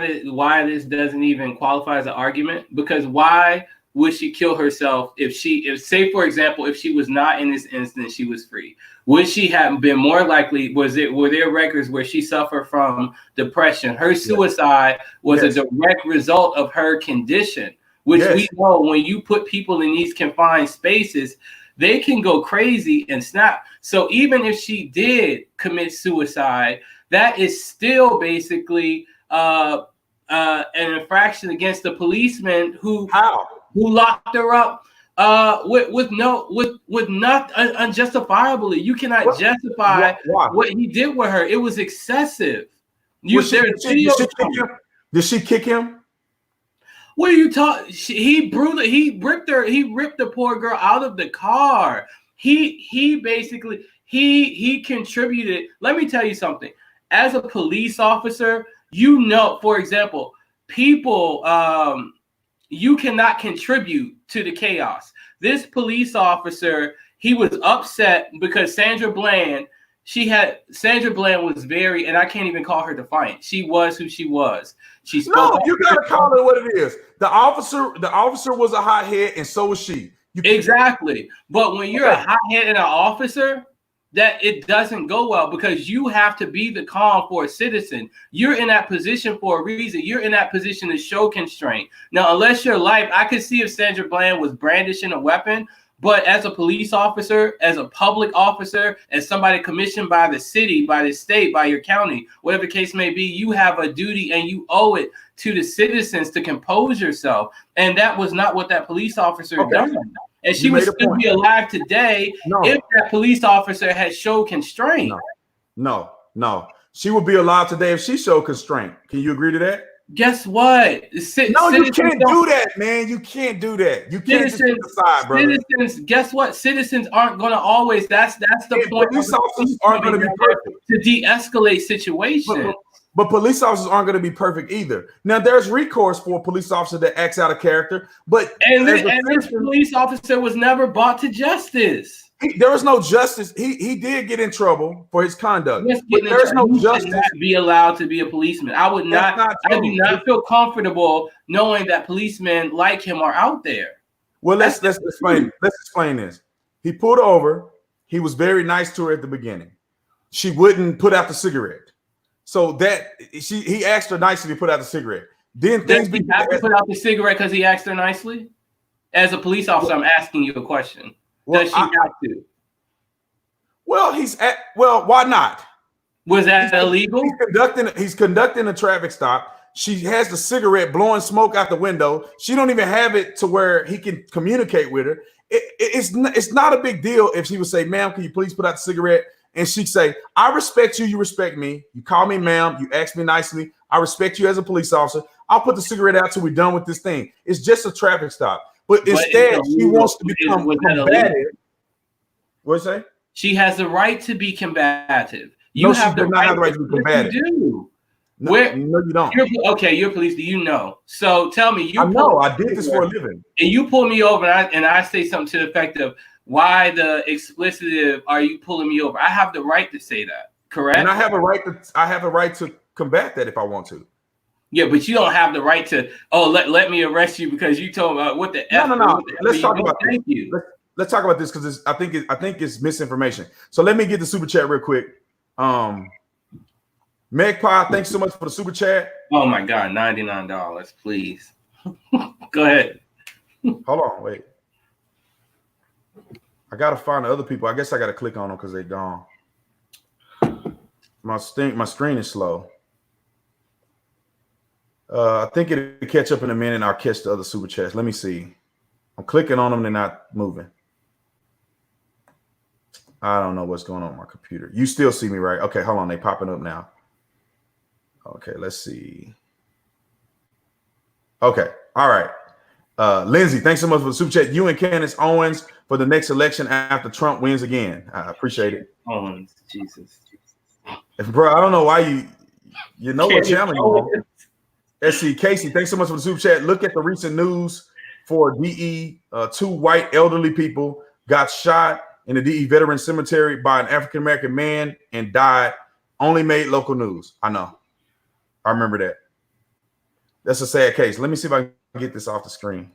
this doesn't even qualify as an argument? Because why would she kill herself if say, for example, if she was not in this instance, she was free? Would she have been more likely? Were there records where she suffered from depression? Her suicide was a direct result of her condition, which we know when you put people in these confined spaces, they can go crazy and snap. So even if she did commit suicide, that is still basically an infraction against the policeman who locked her up with not unjustifiably. You cannot justify what he did with her. It was excessive. Did she kick him? What are you talking? He ripped the poor girl out of the car. He basically contributed. Let me tell you something. As a police officer, for example, people, you cannot contribute to the chaos. This police officer, he was upset because Sandra Bland was very, and I can't even call her defiant. She was who she was. She spoke. No, you gotta call it what it is. The officer was a hothead, and so was she. Exactly. But when you're a hothead and an officer, that it doesn't go well because you have to be the calm for a citizen. You're in that position for a reason. You're in that position to show constraint. Now, unless your life, I could see if Sandra Bland was brandishing a weapon, But as a police officer, as a public officer, as somebody commissioned by the city, by the state, by your county, whatever the case may be, you have a duty and you owe it to the citizens to compose yourself. And that was not what that police officer done. And she would still be alive today if that police officer had showed constraint. No. She would be alive today if she showed constraint. Can you agree to that? Guess what? You can't do that, man. You can't do that. You can't just decide, brother. Citizens, guess what? Citizens aren't going to always. That's the point. Police officers aren't going to be perfect to de-escalate situations. But police officers aren't going to be perfect either. Now, there's recourse for a police officer that acts out of character, but this police officer was never brought to justice. There was no justice. He did get in trouble for his conduct. But there's no justice. Not be allowed to be a policeman. I would not. I do not feel comfortable knowing that policemen like him are out there. Well, let's explain. Let's explain this. He pulled over. He was very nice to her at the beginning. She wouldn't put out the cigarette. So he asked her nicely to put out the cigarette. Then things he have to put out the cigarette because he asked her nicely. As a police officer, I'm asking you a question. Does she have to? Well, why not? Was that illegal? He's conducting a traffic stop. She has the cigarette blowing smoke out the window. She don't even have it to where he can communicate with her. It's not a big deal if she would say, "Ma'am, can you please put out the cigarette?" And she'd say, "I respect you. You respect me. You call me ma'am. You ask me nicely. I respect you as a police officer. I'll put the cigarette out till we're done with this thing. It's just a traffic stop." But instead, she wants to become combative. What'd you say? She has the right to be combative. You have the right to be combative. You do. No, you don't. You're police. Do you know? So tell me. I did this for a living. And you pull me over, and I say something to the effect of, "Why the explicitive are you pulling me over?" I have the right to say that. Correct. And I have a right to combat that if I want to. Yeah, but you don't have the right to. Oh, let me arrest you because you told me what the F. No. Let's talk about this. Thank you. Let's talk about this because I think it's misinformation. So let me get the super chat real quick. Megpie, thanks so much for the super chat. Oh my God, $99, please. Go ahead. Hold on, wait. I gotta find the other people. I guess I gotta click on them because they're gone. My screen is slow. I think it'll catch up in a minute and I'll catch the other super chats. Let me see. I'm clicking on them, they're not moving. I don't know what's going on with my computer. You still see me, right? Okay, hold on. They're popping up now. Okay, let's see. Okay, all right. Lindsay, thanks so much for the super chat. You and Candace Owens for the next election after Trump wins again. I appreciate it. Owens, Jesus. Bro, I don't know why you know what channel you're on. SC Casey, thanks so much for the super chat. Look at the recent news for DE. 2 white elderly people got shot in the DE Veteran Cemetery by an African-American man and died. Only made local news. I know. I remember that. That's a sad case. Let me see if I can get this off the screen.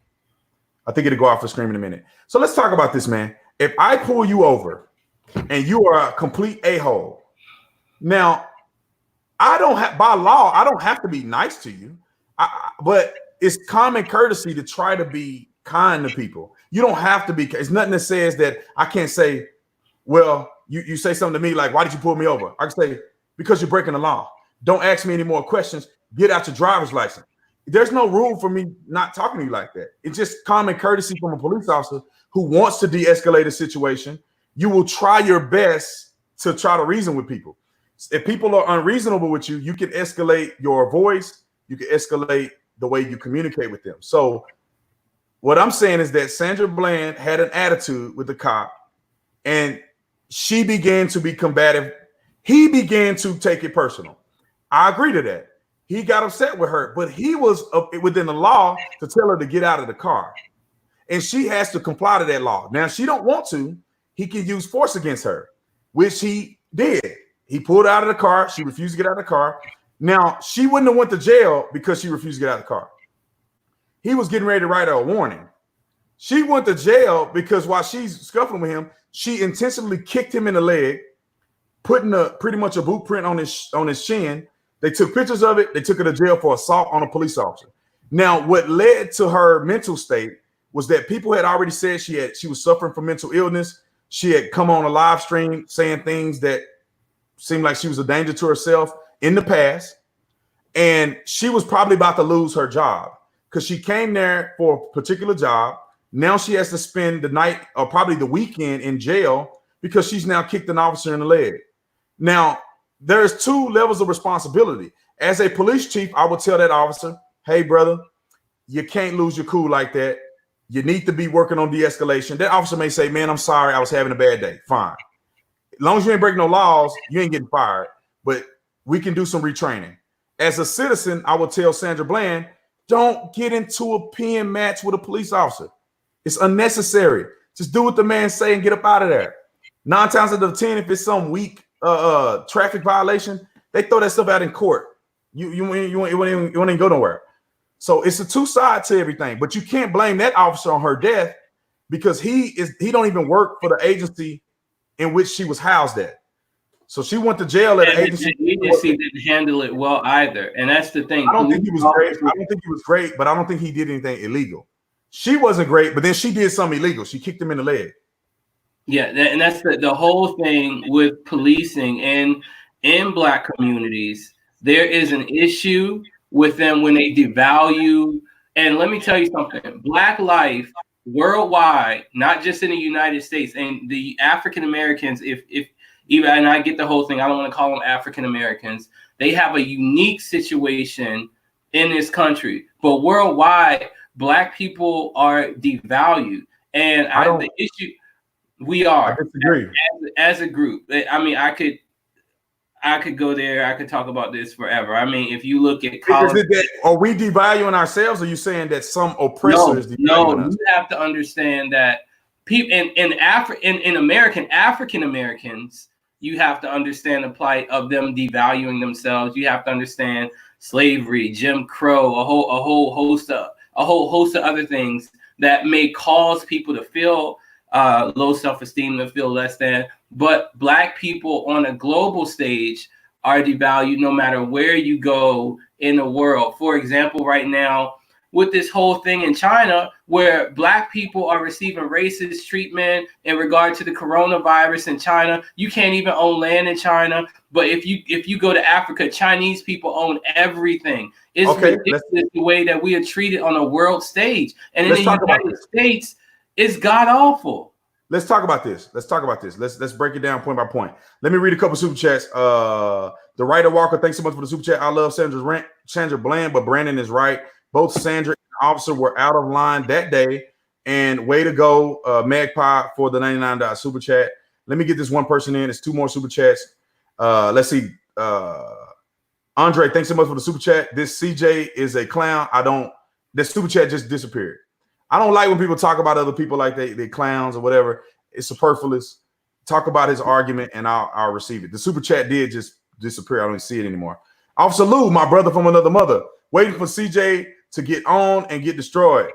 I think it'll go off the screen in a minute. So let's talk about this, man. If I pull you over and you are a complete a-hole, now, by law, I don't have to be nice to you, but it's common courtesy to try to be kind to people. You don't have to be. It's nothing that says that I can't say, well, you say something to me like, why did you pull me over? I can say, because you're breaking the law. Don't ask me any more questions. Get out your driver's license. There's no rule for me not talking to you like that. It's just common courtesy from a police officer who wants to de-escalate a situation. You will try your best to try to reason with people. If people are unreasonable with you, you can escalate your voice. You can escalate the way you communicate with them. So what I'm saying is that Sandra Bland had an attitude with the cop and she began to be combative. He began to take it personal. I agree to that. He got upset with her, but he was within the law to tell her to get out of the car. And she has to comply to that law. Now, she don't want to. He can use force against her, which he did. He pulled her out of the car. She refused to get out of the car. Now, she wouldn't have went to jail because she refused to get out of the car. He was getting ready to write her a warning. She went to jail because while she's scuffling with him, she intentionally kicked him in the leg, putting pretty much a boot print on his chin. They took pictures of it. They took her to jail for assault on a police officer. Now, what led to her mental state was that people had already said she was suffering from mental illness. She had come on a live stream saying things that seemed like she was a danger to herself in the past. And she was probably about to lose her job because she came there for a particular job. Now she has to spend the night or probably the weekend in jail because she's now kicked an officer in the leg. Now, there's two levels of responsibility. As a police chief, I would tell that officer, hey, brother, you can't lose your cool like that. You need to be working on de-escalation. That officer may say, man, I'm sorry, I was having a bad day. Fine. As long as you ain't breaking no laws, you ain't getting fired. But we can do some retraining. As a citizen, I would tell Sandra Bland, don't get into a pen match with a police officer. It's unnecessary. Just do what the man say and get up out of there. 9 times out of 10, if it's some weak traffic violation, they throw that stuff out in court. You won't even go nowhere. So it's a two side to everything, but you can't blame that officer on her death because he don't even work for the agency in which she was housed at. So she went to jail at an agency. The agency didn't handle it well either, and that's the thing. I don't think he was great. But I don't think he did anything illegal. She wasn't great, but then she did something illegal. She kicked him in the leg. Yeah, and that's the whole thing with policing in Black communities. There is an issue with them when they devalue. And let me tell you something, Black life worldwide, not just in the United States, and the African Americans, if even, and I get the whole thing, I don't want to call them African Americans, they have a unique situation in this country, but worldwide, Black people are devalued. And the issue, we are, I disagree. As a group. I mean, I could go there. I could talk about this forever. I mean, if you look at college, are we devaluing ourselves? Or are you saying that some oppressors? No, you have to understand that people in African Americans, you have to understand the plight of them devaluing themselves. You have to understand slavery, Jim Crow, a whole host of other things that may cause people to feel low self-esteem, to feel less than. But Black people on a global stage are devalued no matter where you go in the world. For example, right now, with this whole thing in China, where Black people are receiving racist treatment in regard to the coronavirus in China, you can't even own land in China. But if you go to Africa, Chinese people own everything. It's ridiculous the way that we are treated on a world stage. And in the United States, it's god awful. Let's talk about this. Let's break it down point by point. Let me read a couple super chats. The writer Walker, thanks so much for the super chat. I love Sandra Bland, but Brandon is right. Both Sandra and the officer were out of line that day. And way to go, Magpie, for the $99 super chat. Let me get this one person in. It's 2 more super chats. Let's see. Andre, thanks so much for the super chat. This CJ is a clown. This super chat just disappeared. I don't like when people talk about other people like they clowns or whatever. It's superfluous. Talk about his argument and I'll receive it. The super chat did just disappear. I don't even see it anymore. Officer Lou, my brother from another mother, waiting for CJ to get on and get destroyed.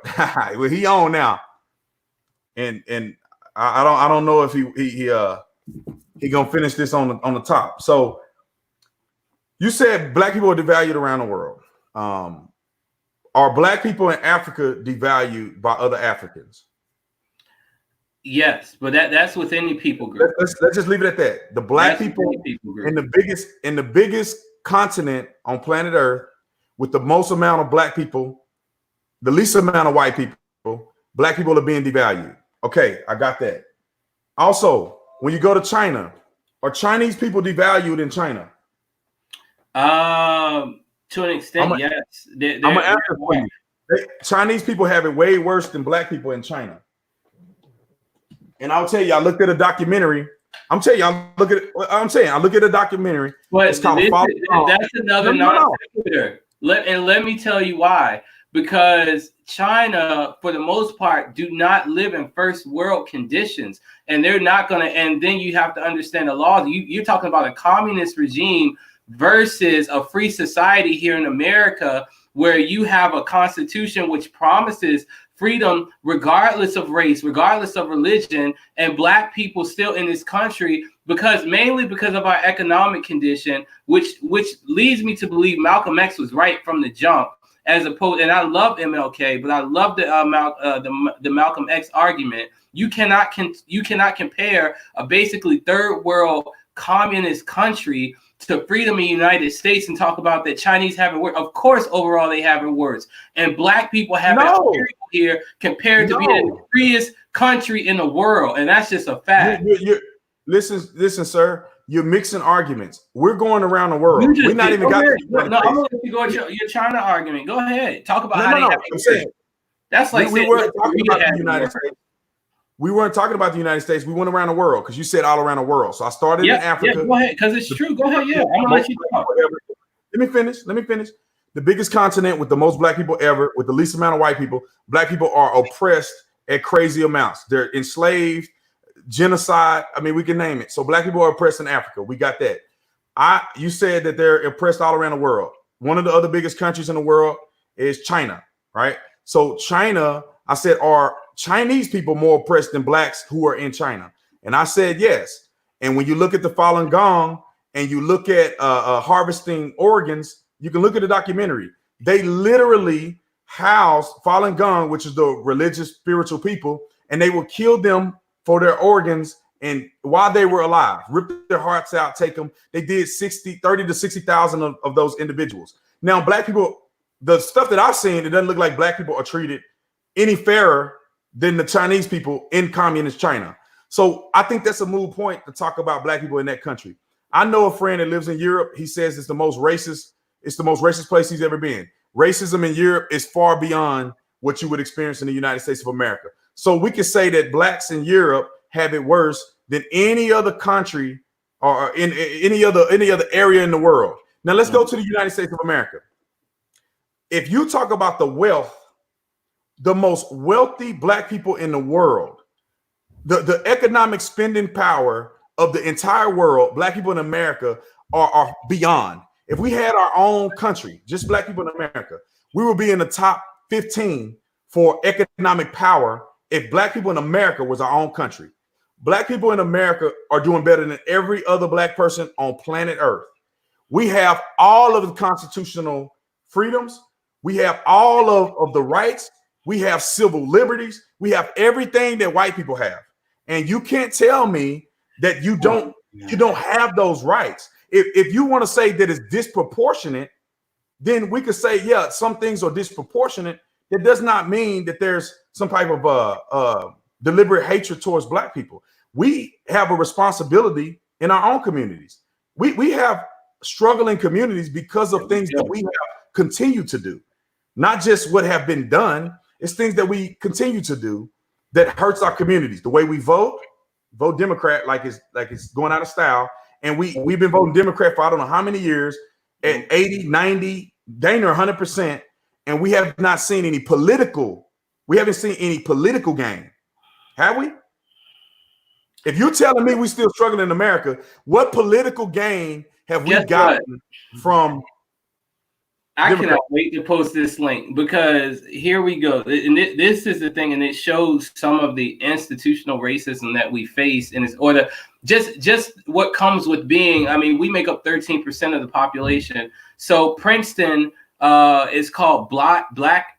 Well, he on now. And I don't know if he gonna finish this on the top. So you said Black people are devalued around the world. Are Black people in Africa devalued by other Africans? Yes, but that's within the people group. Let's just leave it at that. The Black people in the biggest continent on planet Earth, with the most amount of Black people, the least amount of white people, Black people are being devalued. Okay, I got that. Also, when you go to China, are Chinese people devalued in China? To an extent, yes. I'm gonna answer for you. Chinese people have it way worse than Black people in China. And I'll tell you, I looked at a documentary. I look at a documentary. But it's called that's another non-sequitur. Let me tell you why. Because China, for the most part, do not live in first world conditions, and they're not gonna. And then you have to understand the laws. You're talking about a communist regime versus a free society here in America, where you have a constitution which promises freedom regardless of race, regardless of religion, and Black people still in this country mainly because of our economic condition, which leads me to believe Malcolm X was right from the jump. as opposed, and I love MLK, but I love the Malcolm X argument. You cannot compare a basically third world communist country to freedom in the United States and talk about that Chinese have it worse. Of course, overall they have it worse, and black people have it here compared to being the freest country in the world, and that's just a fact. Listen, sir. You're mixing arguments. We're going around the world. We're not even got. I'm gonna let you go with your China argument. Go ahead, talk about how they have it here. That's like we weren't talking about the United States. We weren't talking about the United States. We went around the world because you said all around the world. So I started in Africa. Yeah, go ahead, because it's true. Go ahead. Yeah, I'm gonna let you talk. Let me finish. The biggest continent with the most black people ever, with the least amount of white people. Black people are oppressed at crazy amounts. They're enslaved. Genocide. I mean, we can name it. So black people are oppressed in Africa. We got that. You said that they're oppressed all around the world. One of the other biggest countries in the world is China, right? So China, I said, are Chinese people more oppressed than blacks who are in China? And I said yes. And when you look at the Falun Gong and you look at harvesting organs, you can look at the documentary. They literally house Falun Gong, which is the religious spiritual people, and they will kill them for their organs, and while they were alive, rip their hearts out, take them. They did 30 to 60,000 of those individuals. Now, black people, the stuff that I've seen, it doesn't look like black people are treated any fairer than the Chinese people in communist China. So I think that's a moot point to talk about black people in that country. I know a friend that lives in Europe. He says it's the most racist place he's ever been. Racism in Europe is far beyond what you would experience in the United States of America. So we can say that blacks in Europe have it worse than any other country or in any other area in the world. Now let's go to the United States of America. If you talk about the wealth, the most wealthy black people in the world, the economic spending power of the entire world, black people in America are beyond. If we had our own country, just black people in America, we would be in the top 15 for economic power. If black people in America was our own country, black people in America are doing better than every other black person on planet Earth. We have all of the constitutional freedoms. We have all of the rights. We have civil liberties. We have everything that white people have. And you can't tell me that you don't have those rights. If you want to say that it's disproportionate, then we could say, yeah, some things are disproportionate. That does not mean that there's some type of deliberate hatred towards black people. We have a responsibility in our own communities. We have struggling communities because of things that we have continued to do, not just what have been done. It's things that we continue to do that hurts our communities. The way we vote Democrat like it's going out of style. And we've been voting Democrat for I don't know how many years at 80, 90, dang near 100%. And we have not seen any political. We haven't seen any political gain, have we? If you're telling me we're still struggling in America, what political gain have we gotten from? I cannot wait to post this link because here we go. And this is the thing, and it shows some of the institutional racism that we face in this order. Just what comes with being. I mean, we make up 13% of the population. So Princeton is called Black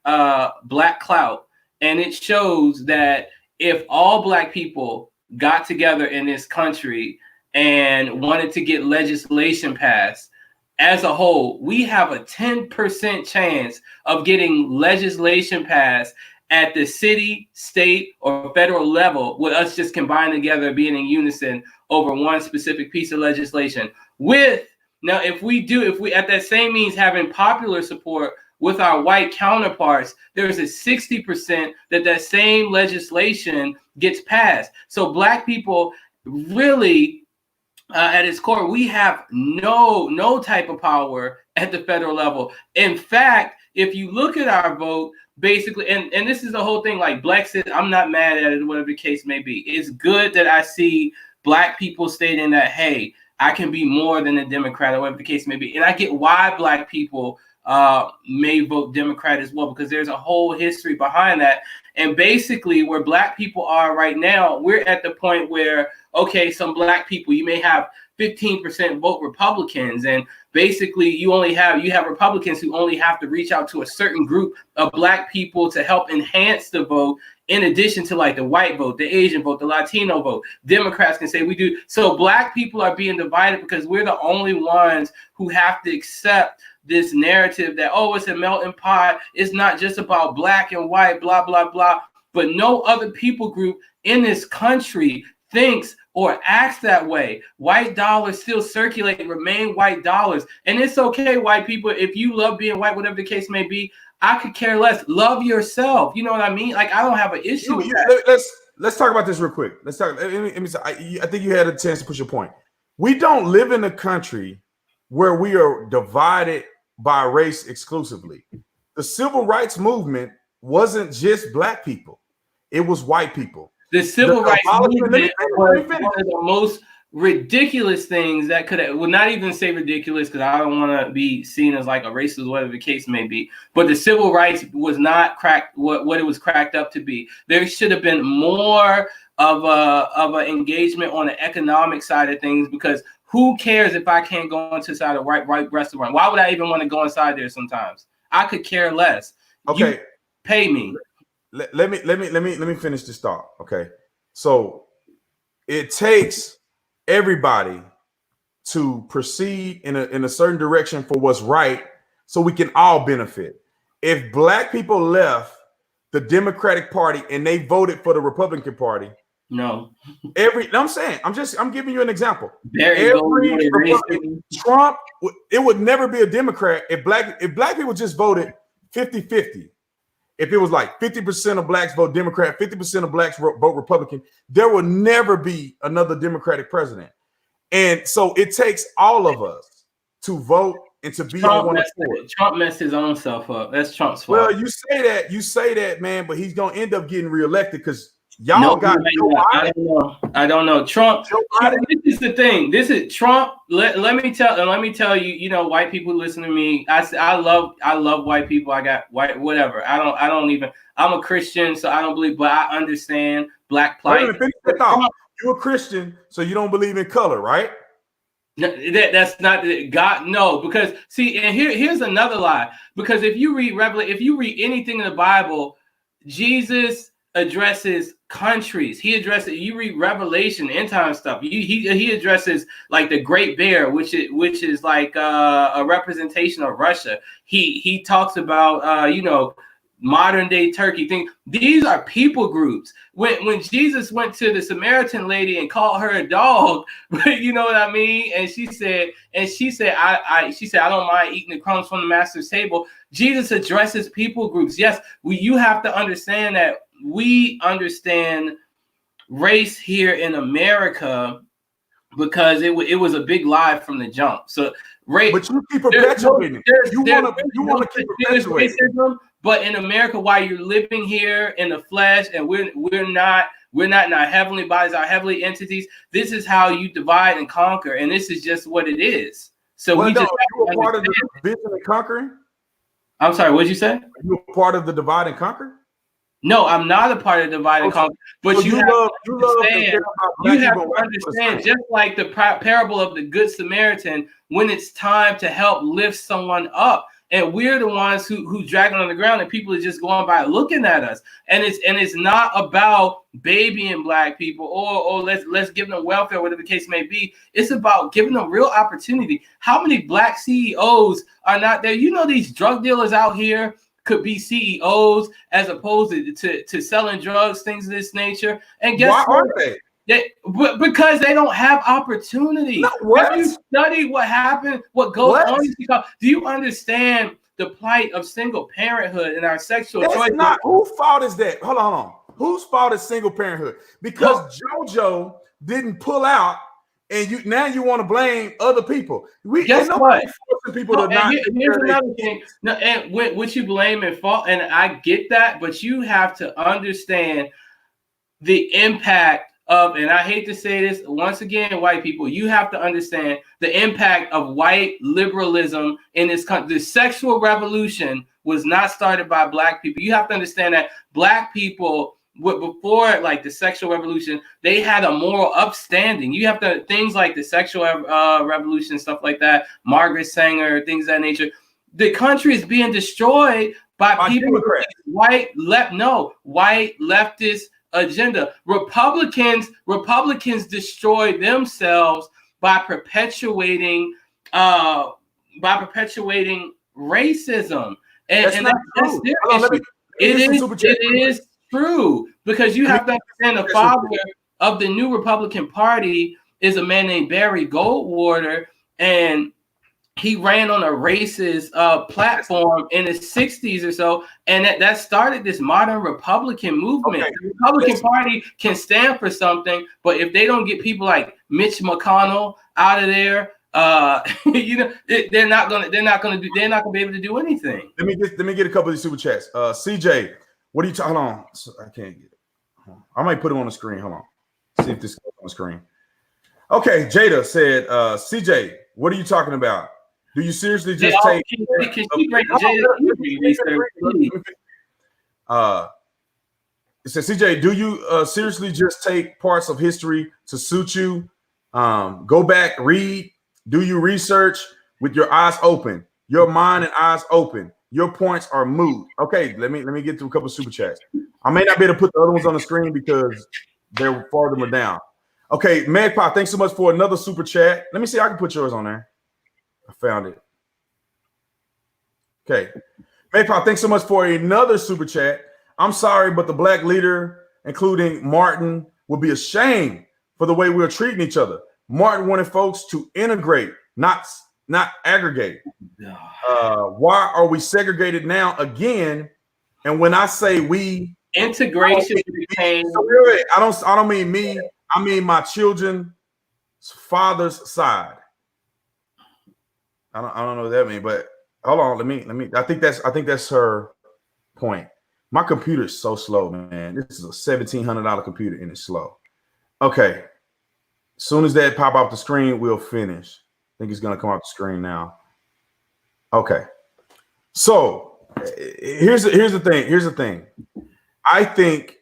Clout, and it shows that if all black people got together in this country and wanted to get legislation passed, as a whole, we have a 10% chance of getting legislation passed at the city, state, or federal level with us just combining together, being in unison over one specific piece of legislation. Now, if we at that same means having popular support with our white counterparts, there's a 60% that same legislation gets passed. So black people really, at its core, we have no type of power at the federal level. In fact, if you look at our vote, basically, and this is the whole thing, like Black said, I'm not mad at it, whatever the case may be. It's good that I see black people stating that, hey, I can be more than a Democrat or whatever the case may be. And I get why black people may vote Democrat as well, because there's a whole history behind that. And basically where black people are right now, we're at the point where okay, some black people, you may have 15% vote Republicans, and basically you have Republicans who only have to reach out to a certain group of black people to help enhance the vote, in addition to like the white vote, the Asian vote, the Latino vote. Democrats can say we do. So black people are being divided because we're the only ones who have to accept this narrative that, oh, it's a melting pot. It's not just about black and white, blah, blah, blah. But no other people group in this country thinks or acts that way. White dollars still circulate, remain white dollars. And it's okay, white people, if you love being white, whatever the case may be, I could care less. Love yourself. You know what I mean? Like, I don't have an issue with that. Let's talk about this real quick. Let's talk. I think you had a chance to push your point. We don't live in a country where we are divided by race exclusively. The civil rights movement wasn't just black people. It was white people. The civil rights movement was one of the most ridiculous things that could have, well, not even say ridiculous because I don't want to be seen as like a racist, whatever the case may be. But the civil rights was not cracked what it was cracked up to be. There should have been more of an engagement on the economic side of things, because who cares if I can't go into inside a right restaurant? Why would I even want to go inside there sometimes? I could care less. Okay. You pay me. Let me finish this thought. Okay. So it takes everybody to proceed in a certain direction for what's right, so we can all benefit. If black people left the Democratic Party and they voted for the Republican Party, no. I'm giving you an example. Trump, it would never be a Democrat if black people just voted 50-50. If it was like 50% of blacks vote Democrat, 50% of blacks vote Republican, there will never be another Democratic president. And so it takes all of us to vote and to be on one accord. Trump messed his own self up. That's Trump's fault. Well, you say that, man, but he's gonna end up getting reelected because y'all got. I don't know. Trump. This is the thing. This is Trump. Let me tell you. You know, white people listen to me. I love white people. I got white whatever. I'm a Christian, so I don't believe, but I understand black plight. You're a Christian, so you don't believe in color, right? That's not God. No, because see, and here's another lie. Because if you read anything in the Bible, Jesus addresses countries. You read Revelation, end time stuff. He addresses like the Great Bear, which is like a representation of Russia. He talks about modern day Turkey thing. These are people groups. When Jesus went to the Samaritan lady and called her a dog, you know what I mean? And she said, I don't mind eating the crumbs from the master's table. Jesus addresses people groups. Yes, you have to understand that we understand race here in America because it was a big lie from the jump. So race, but you keep perpetuating it. You want to keep perpetuating racism. But in America, while you're living here in the flesh, and we're not in our heavenly bodies, our heavenly entities, this is how you divide and conquer, and this is just what it is. So you a part of the division and conquering? I'm sorry, what did you say? Are you a part of the divide and conquer? No, I'm not a part of the divide and conquer. But so you have to understand, just like the parable of the Good Samaritan, when it's time to help lift someone up. And we're the ones who dragging on the ground, and people are just going by looking at us. And it's not about babying black people or let's give them welfare, whatever the case may be. It's about giving them real opportunity. How many black CEOs are not there? You know, these drug dealers out here could be CEOs as opposed to selling drugs, things of this nature. And guess why are they? Because they don't have opportunity. Have you studied what happened? What goes on? Do you understand the plight of single parenthood and our sexual choice? Whose fault is that? Hold on. Whose fault is single parenthood? Because JoJo didn't pull out, and you want to blame other people. Guess what? People to not. Here's another thing. No, and what you blame and fault, and I get that, but you have to understand the impact of, and I hate to say this once again, white people, you have to understand the impact of white liberalism in this country. The sexual revolution was not started by black people. You have to understand that black people before like the sexual revolution, they had a moral upstanding. You have to things like the sexual revolution, stuff like that, Margaret Sanger, things of that nature. The country is being destroyed by people with white leftist agenda. Republicans destroy themselves by perpetuating racism, and that's their issue. It is true, because you have to understand the father of the new Republican Party is a man named Barry Goldwater, and he ran on a racist platform in the 60s or so, and that started this modern Republican movement. The Republican Party can stand for something, but if they don't get people like Mitch McConnell out of there, they're not gonna be able to do anything. Let me get a couple of these super chats. CJ, what are you talking? Hold on, I can't get it. I might put it on the screen. Hold on, see if this goes on the screen. Okay, Jada said, CJ, what are you talking about? Do you seriously just take? Can she break Jada? It says, CJ, do you seriously just take parts of history to suit you? Go back, read. Do you research with your eyes open, your mind and eyes open? Your points are moot. Okay, let me get through a couple of super chats. I may not be able to put the other ones on the screen because they're farther down. Okay, Magpie, thanks so much for another super chat. Let me see if I can put yours on there. I found it. Okay, Magpie, thanks so much for another super chat. I'm sorry, but the black leader, including Martin, will be ashamed for the way we're treating each other. Martin wanted folks to integrate, not aggregate. Why are we segregated now again? And when I say we, integration became. I don't mean me. I mean my children's father's side. I don't know what that means, but hold on. Let me. I think that's her point. My computer is so slow, man. This is a $1,700 computer and it's slow. Okay. As soon as that pop off the screen, we'll finish. I think it's gonna come off the screen now. Okay. So here's the thing. I think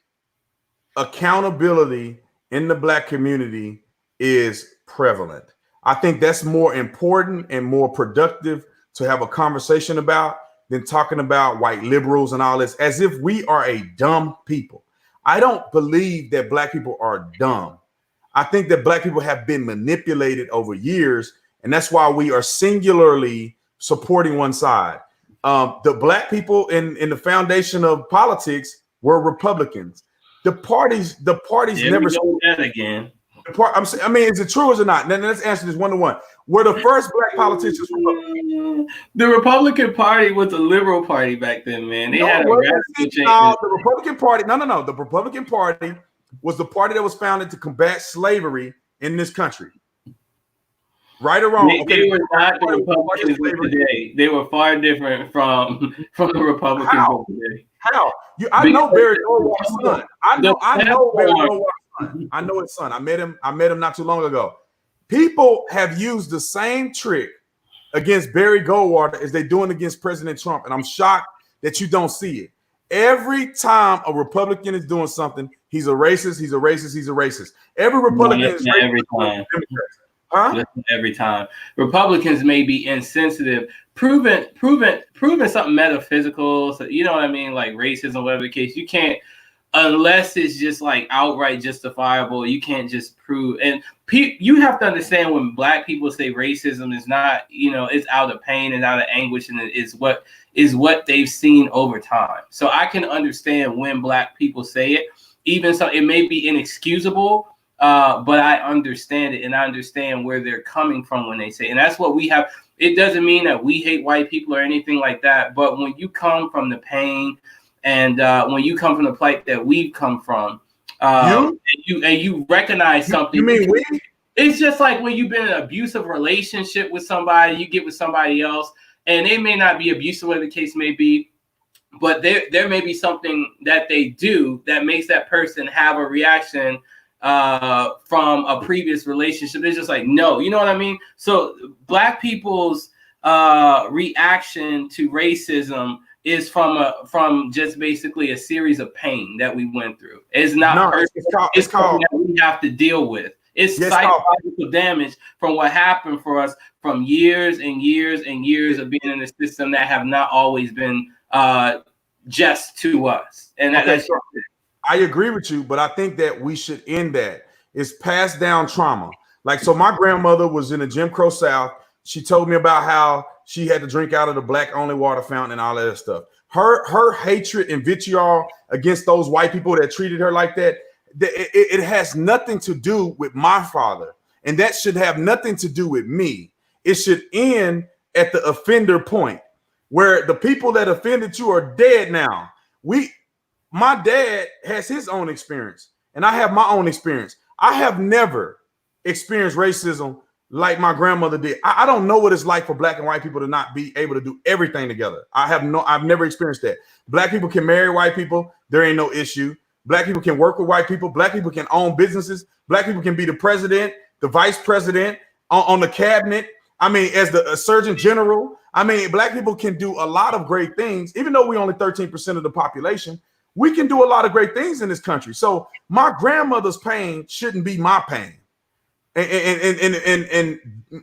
accountability in the black community is prevalent. I think that's more important and more productive to have a conversation about than talking about white liberals and all this, as if we are a dumb people. I don't believe that black people are dumb. I think that black people have been manipulated over years, and that's why we are singularly supporting one side. The black people in the foundation of politics were Republicans. The parties never do that again. I mean, is it true or is it not? Then let's answer this 1-to-1. Were the first black politicians Republicans? The Republican Party was a liberal party back then, man. They had a radical change. The Republican Party. No. The Republican Party was the party that was founded to combat slavery in this country. Right or wrong? They were not the Republicans of today. They were far different from the Republicans of today. How? I know Barry Goldwater's son. I know Barry Goldwater's son. I know his son. I met him not too long ago. People have used the same trick against Barry Goldwater as they're doing against President Trump, and I'm shocked that you don't see it. Every time a Republican is doing something, he's a racist, he's a racist, he's a racist. Every Republican is racist. Every time. Huh? Every time. Republicans may be insensitive, proven something metaphysical. So you know what I mean, like racism, whatever the case. You can't, unless it's just like outright justifiable. You can't just prove. And you have to understand when black people say racism is not, it's out of pain and out of anguish, and it is what they've seen over time. So I can understand when black people say it, even so it may be inexcusable. But I understand it, and I understand where they're coming from when they say it. And that's what we have. It doesn't mean that we hate white people or anything like that. But when you come from the pain and when you come from the plight that we've come from, and you recognize something. You mean we? It's just like when you've been in an abusive relationship with somebody, you get with somebody else, and they may not be abusive, whatever the case may be. But there may be something that they do that makes that person have a reaction from a previous relationship. It's just like, no, you know what I mean? So black people's reaction to racism is from just basically a series of pain that we went through. It's not personal. It's called that we have to deal with. It's psychological damage from what happened for us from years and years and years of being in a system that have not always been just to us. And that's I agree with you, but I think that we should end that. It's passed down trauma. Like, so my grandmother was in the Jim Crow South. She told me about how she had to drink out of the black only water fountain and all that stuff. Her hatred and vitriol against those white people that treated her like that, it has nothing to do with my father. And that should have nothing to do with me. It should end at the offender point where the people that offended you are dead now. My dad has his own experience and I have my own experience. I have never experienced racism like my grandmother did. I don't know what it's like for black and white people to not be able to do everything together. I've never experienced that. Black people can marry white people. There ain't no issue. Black people can work with white people. Black people can own businesses. Black people can be the president, the vice president, on the cabinet. I mean, as the surgeon general. I mean, black people can do a lot of great things. Even though we only 13% of the population, we can do a lot of great things in this country. So my grandmother's pain shouldn't be my pain. And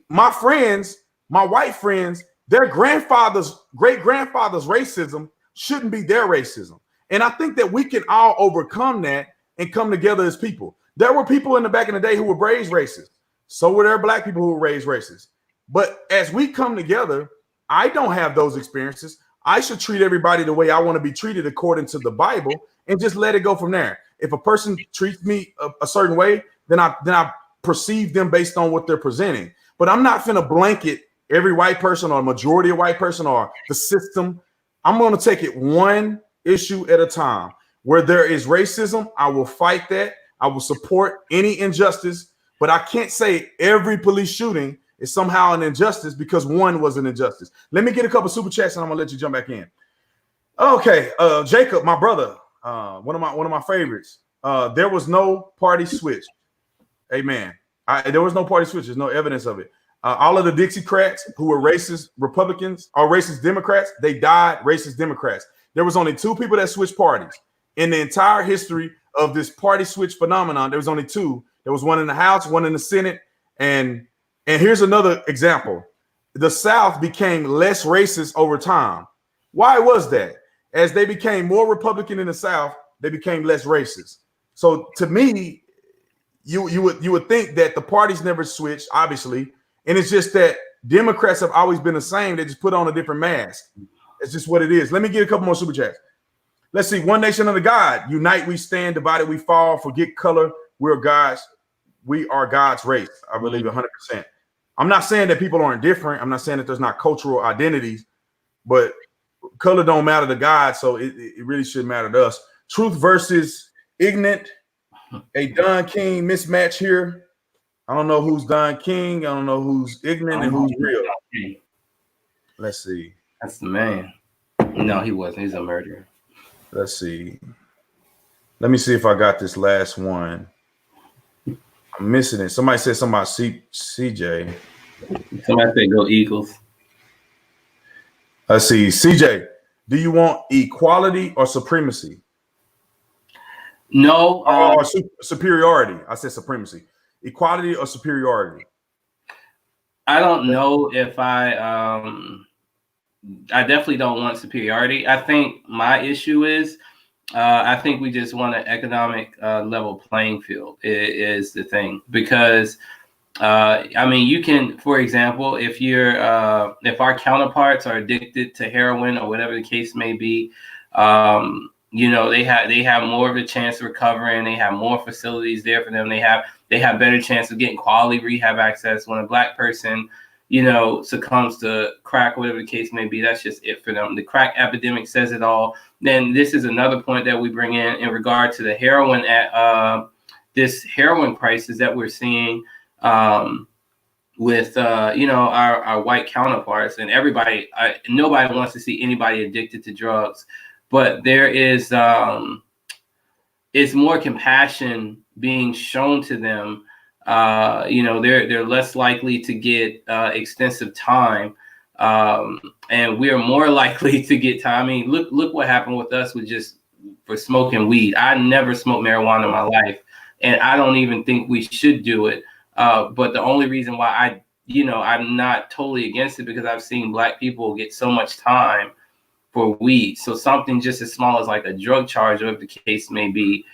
my friends, my white friends, their grandfather's great grandfather's racism shouldn't be their racism. And I think that we can all overcome that and come together as people. There were people in the back in the day who were raised racist. So were there black people who were raised racist. But as we come together, I don't have those experiences. I should treat everybody the way I want to be treated according to the Bible and just let it go from there. If a person treats me a certain way, then I perceive them based on what they're presenting. But I'm not finna blanket every white person or a majority of white person or the system. I'm going to take it one issue at a time. Where there is racism, I will fight that. I will support any injustice, but I can't say every police shooting is somehow an injustice because one was an injustice. Let me get a couple super chats and I'm gonna let you jump back in. Okay, Jacob, my brother, one of my favorites. There was no party switch. Amen. There was no party switch. There's no evidence of it. All of the Dixiecrats who were racist Republicans or racist Democrats, they died racist Democrats. There was only two people that switched parties in the entire history of this party switch phenomenon. There was only two. There was one in the House, one in the Senate, and here's another example. The South became less racist over time. Why was that? As they became more Republican in the South, they became less racist. So to me, you would think that the parties never switched, obviously, and it's just that Democrats have always been the same. They just put on a different mask. It's just what it is. Let me get a couple more super chats. Let's see. One nation under God. Unite we stand, divided we fall. Forget color. We are God's race. I believe 100%. I'm not saying that people aren't different. I'm not saying that there's not cultural identities, but color don't matter to God, so it really shouldn't matter to us. Truth versus ignorant. A Don King mismatch here. I don't know who's Don King. I don't know who's ignorant and who's real. Let's see. That's the man. No, he wasn't. He's a murderer. Let's see. Let me see if I got this last one. I'm missing it. Somebody said something about CJ. Somebody said go Eagles. Let's see. CJ, do you want equality or supremacy? No. Or superiority. I said supremacy. Equality or superiority? I don't know if I definitely don't want superiority. I think my issue is I think we just want an economic level playing field is the thing, because I mean, you can, for example, if our counterparts are addicted to heroin or whatever the case may be, you know, they have more of a chance of recovering. They have more facilities there for them. They have better chance of getting quality rehab access. When a black person, you know, succumbs to crack, whatever the case may be, that's just it for them. The crack epidemic says it all. Then this is another point that we bring in regard to the heroin this heroin crisis that we're seeing with you know, our white counterparts and everybody. Nobody wants to see anybody addicted to drugs, but there is it's more compassion being shown to them. You know, they're less likely to get extensive time And we're more likely to get time. I mean, look what happened with us with just for smoking weed. I never smoked marijuana in my life, and I don't even think we should do it. But the only reason why I'm not totally against it, because I've seen Black people get so much time for weed. So something just as small as like a drug charge, or whatever the case may be,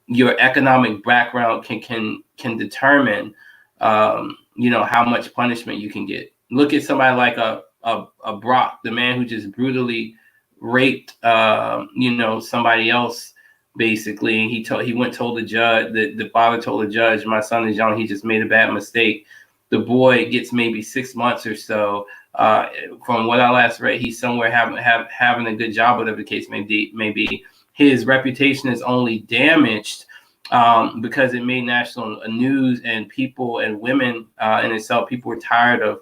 your economic background can determine, how much punishment you can get. Look at somebody like a Brock, the man who just brutally raped, somebody else. Basically, he told the judge, the father told the judge, my son is young, he just made a bad mistake. The boy gets maybe 6 months or so. From what I last read, he's somewhere having a good job, whatever the case may be. His reputation is only damaged because it made national news, and people and women in itself, people were tired of,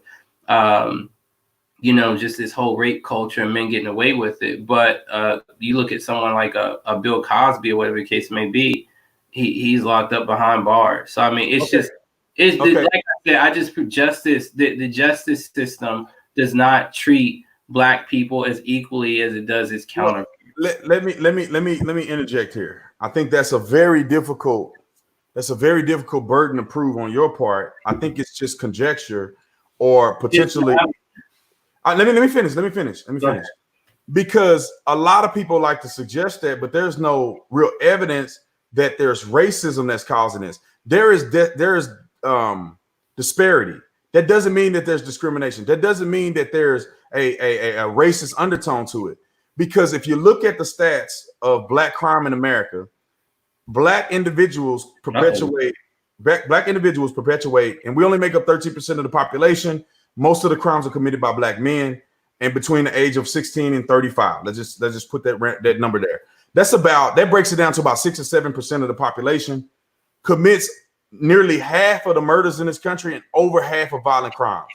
just this whole rape culture and men getting away with it. But you look at someone like a Bill Cosby or whatever the case may be, he's locked up behind bars. So I mean, it's just like I said, I just put justice. The justice system does not treat Black people as equally as it does its counterpart. Let me interject here. I think that's a very difficult burden to prove on your part. I think it's just conjecture or potentially. Let me finish. Because a lot of people like to suggest that, but there's no real evidence that there's racism that's causing this. There is disparity. That doesn't mean that there's discrimination. That doesn't mean that there's a racist undertone to it. Because if you look at the stats of Black crime in America, Black individuals perpetuate, and we only make up 13% of the population. Most of the crimes are committed by Black men, and between the age of 16 and 35. Let's just put that number there. That breaks it down to about 6 or 7% of the population commits nearly half of the murders in this country and over half of violent crimes.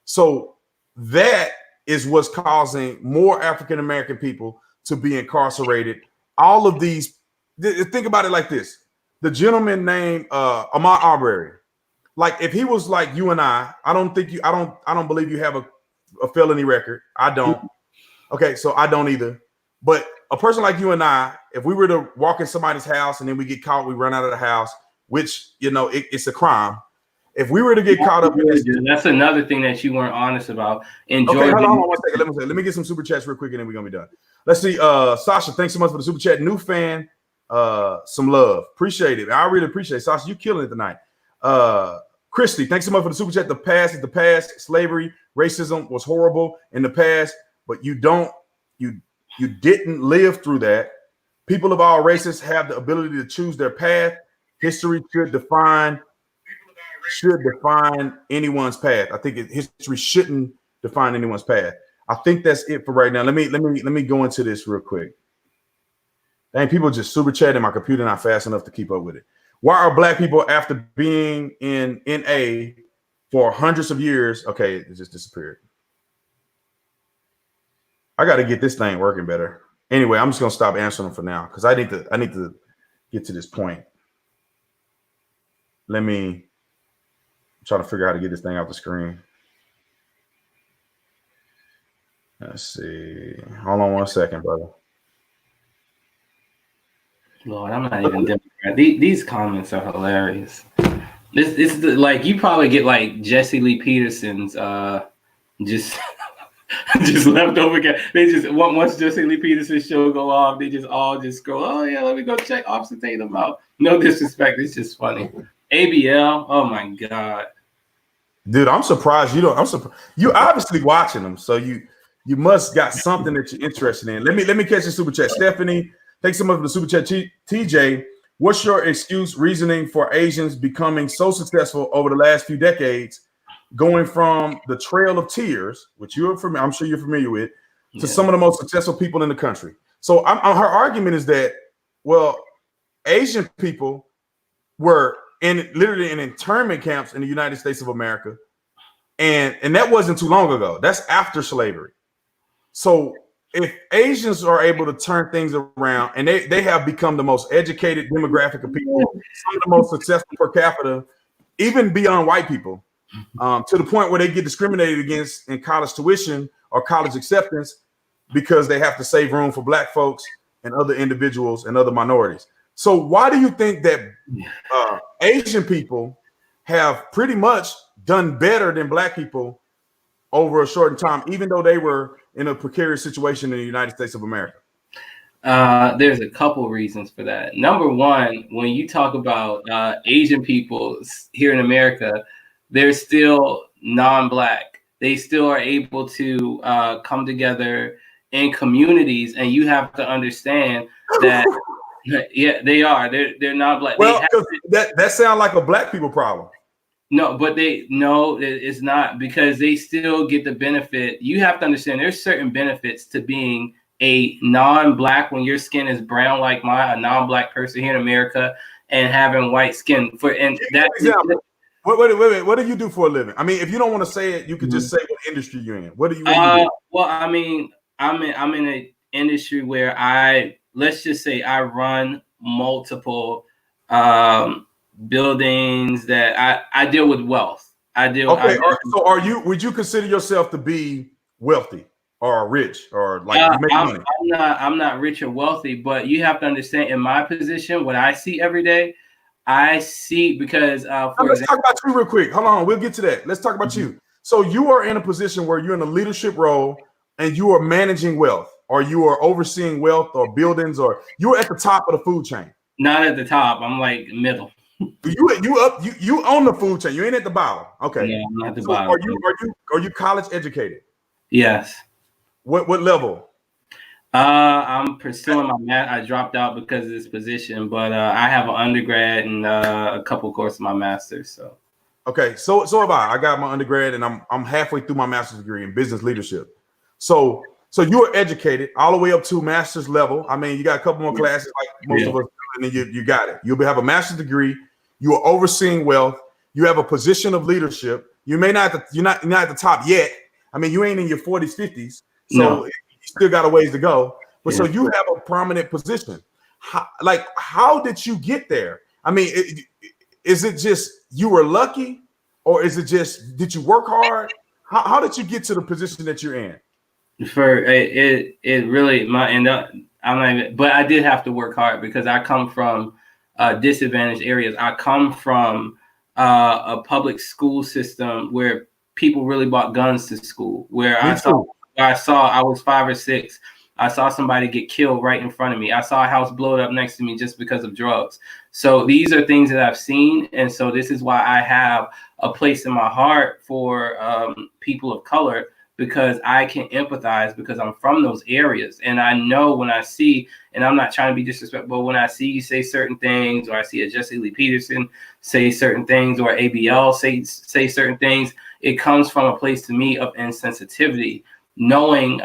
So that is what's causing more African American people to be incarcerated. All of these, think about it like this: the gentleman named Ahmaud Arbery. Like, if he was like you and I don't believe you have a felony record. I don't. Okay, so I don't either. But a person like you and I, if we were to walk in somebody's house and then we get caught, we run out of the house, which, it's a crime. If we were to get caught up in this, that's another thing that you weren't honest about. Okay, hold on 1 second. Let me get some super chats real quick, and then we're gonna be done. Let's see. Sasha, thanks so much for the super chat. New fan, some love. Appreciate it. I really appreciate it. Sasha, you killing it tonight. Christy, thanks so much for the super chat. The past is the past. Slavery, racism was horrible in the past, but you didn't live through that. People of all races have the ability to choose their path. History should define anyone's path. I think history shouldn't define anyone's path. I think that's it for right now. Let me go into this real quick. Dang, people just super chatting. My computer not fast enough to keep up with it. Why are Black people, after being in NA for hundreds of years? Okay, it just disappeared. I got to get this thing working better. Anyway, I'm just gonna stop answering them for now because I need to get to this point. Let me try to figure out how to get this thing off the screen. Let's see. Hold on 1 second, brother. Lord, I'm not even Democrat. These comments are hilarious. This is like, you probably get like Jesse Lee Peterson's just leftover guy. They just once Jesse Lee Peterson's show go off, they just all just go, oh yeah, let me go check Officer Tatum out. No disrespect, it's just funny. ABL, oh my god, dude, I'm surprised you don't. I'm surprised you obviously watching them, so you must got something that you're interested in. Let me catch the super chat. Stephanie, thanks so much for the super chat. TJ, what's your reasoning for Asians becoming so successful over the last few decades, going from the Trail of Tears, which I'm sure you're familiar with, to some of the most successful people in the country? So her argument is that, well, Asian people were literally in internment camps in the United States of America, and that wasn't too long ago. That's after slavery. So if Asians are able to turn things around, and they have become the most educated demographic of people, some of the most successful per capita, even beyond white people, to the point where they get discriminated against in college tuition or college acceptance because they have to save room for Black folks and other individuals and other minorities. So why do you think that Asian people have pretty much done better than Black people over a short time, even though they were in a precarious situation in the United States of America? There's a couple reasons for that. Number one, when you talk about Asian people here in America, they're still non-Black. They still are able to come together in communities, and you have to understand that. Yeah, they are. They're non-Black. Well, that sounds like a Black people problem. No, but it's not, because they still get the benefit. You have to understand there's certain benefits to being a non-Black when your skin is brown like mine, a non-Black person here in America, and having white skin. What do you do for a living? I mean, if you don't want to say it, you could just say what industry you're in. What do you do? Well, I mean, I'm in an industry where let's just say I run multiple buildings that I deal with wealth. So would you consider yourself to be wealthy or rich or like you make money? I'm not rich or wealthy, but you have to understand, in my position, what I see every day, I see because let's talk about you real quick. Hold on, we'll get to that. Let's talk about you. So you are in a position where you're in a leadership role and you are managing wealth, or you are overseeing wealth or buildings, or you're at the top of the food chain. Not at the top. I'm like middle. You own the food chain. You ain't at the bottom. Okay. Yeah, I'm not at the bottom. Are you college educated? Yes. What level? I'm pursuing my math. I dropped out because of this position, but I have an undergrad and a couple courses of my master's. So. Okay, so have I. I got my undergrad and I'm halfway through my master's degree in business leadership. So you are educated all the way up to master's level. I mean, you got a couple more classes like most of us, and then you got it. You'll have a master's degree. You are overseeing wealth. You have a position of leadership. You may not, you're not at the top yet. I mean, you ain't in your 40s, 50s, so you still got a ways to go. But so you have a prominent position. How did you get there? I mean, is it just you were lucky, or is it just did you work hard? How did you get to the position that you're in? It really might end up. But I did have to work hard because I come from disadvantaged areas. I come from a public school system where people really bought guns to school. Where I was 5 or 6. I saw somebody get killed right in front of me. I saw a house blow up next to me just because of drugs. So these are things that I've seen, and so this is why I have a place in my heart for people of color, because I can empathize because I'm from those areas. And I know when I see, and I'm not trying to be disrespectful, but when I see you say certain things, or I see a Jesse Lee Peterson say certain things, or ABL say certain things, it comes from a place to me of insensitivity, knowing